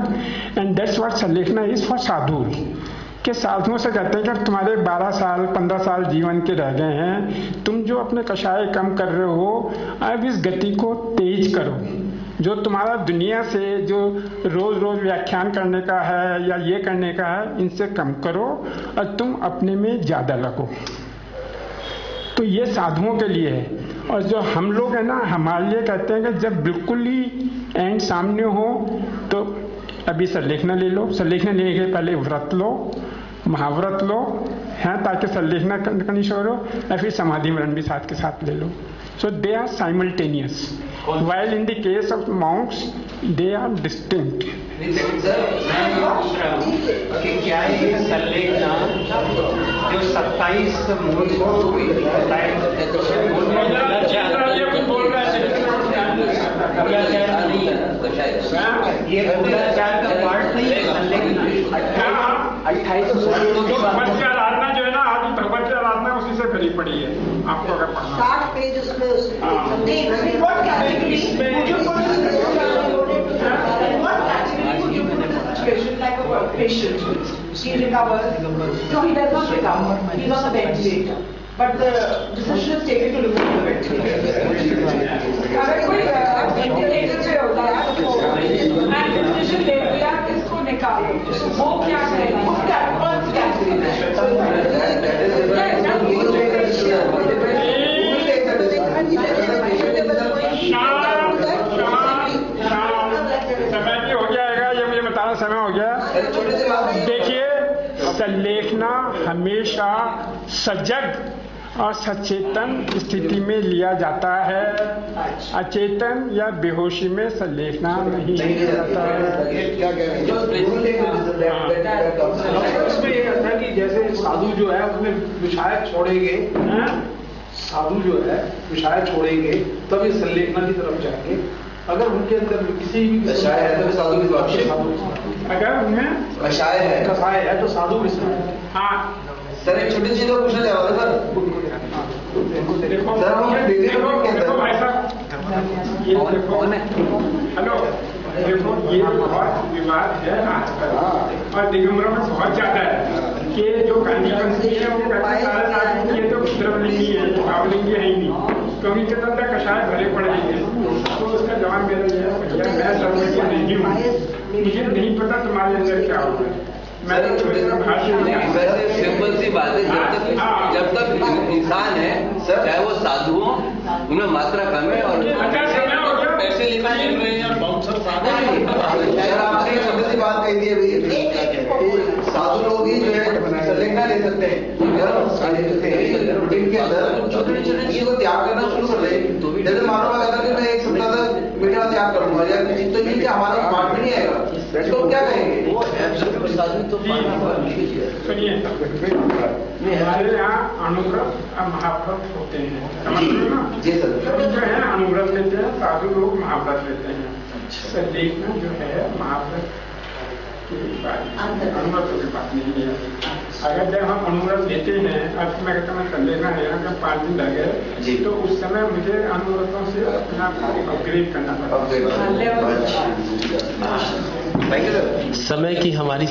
And that's what sallekhana is for sadhu, के साधुओं से कहते हैं कि तुम्हारे 12 साल 15 साल जीवन के रह गए हैं, तुम जो अपने कषाय कम कर रहे हो, अब इस गति को तेज करो। जो तुम्हारा दुनिया से जो रोज रोज व्याख्यान करने का है या ये करने का है, इनसे कम करो और तुम अपने में ज्यादा लगो। तो ये साधुओं के लिए है। और जो हम लोग है ना, हमारे लिए कहते हैं कि जब बिल्कुल ही एंड सामने हो तो अभी संलेखना ले लो, संलेखना लेने के पहले व्रत लो, महाव्रत लो, हैं, ताकि संलेखना करनी शुरू हो, या फिर समाधि मरण भी साथ के साथ ले लो। So they are simultaneous, while in the case of monks they are distinct. कि क्या ये संलेखना जो 27 मूल ये मूलाचार का पार्ट नहीं है संलेखना? 28 भगवत की आराधना जो है ना, आज भगवत की आराधना उसी से भरी पड़ी है। आपको अगर पढ़ना 60 पेज उसमें like a patient, he recovers. No, he does not recover. He's on the ventilator. But the decision is taken to remove the ventilator. अगर कोई ventilator पे होता है तो and decision ले लिया कि इसको निकालो, वो क्या करेगा? उसका कौन क्या समय भी हो जाएगा, ये मुझे बताना समय हो गया। देखिए संलेखना हमेशा सजग और सचेतन स्थिति में लिया जाता है, अचेतन या बेहोशी में संलेखना नहीं लिया जाता है। उसमें ये कहता है कि जैसे साधु जो है उसमें विषायक छोड़ेंगे, साधु जो है विषय छोड़ेंगे तब ये संलेखना की तरफ जाएंगे। अगर उनके अंदर किसी भी कषाय है तो साधु की बात साधु, अगर उनमें कषाय है तो साधु विषय। हाँ सर एक छोटी चीज और पूछना चाहूंगा सर। सर हम देखो ऐसा ये देखो हेलो देखो ये बहुत विवाद है आजकल और दिगंबरों में बहुत ज्यादा है कि जो गांधी पंथी है वो कहते सारे साधु ये तो द्रवलिंगी है, भावलिंगी है ही नहीं, तो उनके अंदर कषाय भरे पड़ेंगे। तो उसका जवाब मेरा ये है भैया मैं सर्वज्ञ नहीं हूँ, मुझे नहीं पता तुम्हारे अंदर क्या होगा। मैं वैसे सिंपल सी बात है, जब तक इंसान है चाहे वो साधु हो उनमें मात्रा कम है और पैसे लेना आपने सिंपल सी बात कही थी अभी, साधु लोग ही जो है संलेखना ले सकते हैं। रूटीन के अंदर छोटी छोटी चीजों को त्याग करना शुरू कर दे। जैसे मानो मैं कहता कि मैं एक सप्ताह तक मीठा त्याग करूंगा या तो ये क्या हमारा पाठ में नहीं आएगा, तो क्या कहेंगे? वो सुनिए हमारे यहाँ अनुव्रत और महाव्रत होते हैं, समझ लो ना। जी सर। जो है अनुव्रत लेते हैं, साधु लोग महाव्रत लेते हैं। संलेखना जो है महाव्रत की बात, अनुव्रत की बात नहीं है। अगर जब हम अनुव्रत लेते हैं, अब मैं कहता हूँ संलेखना है अगर 5 दिन लगे तो उस समय मुझे अनुव्रतों से अपने आप को अपग्रेड करना पड़ता है। समय की हमारी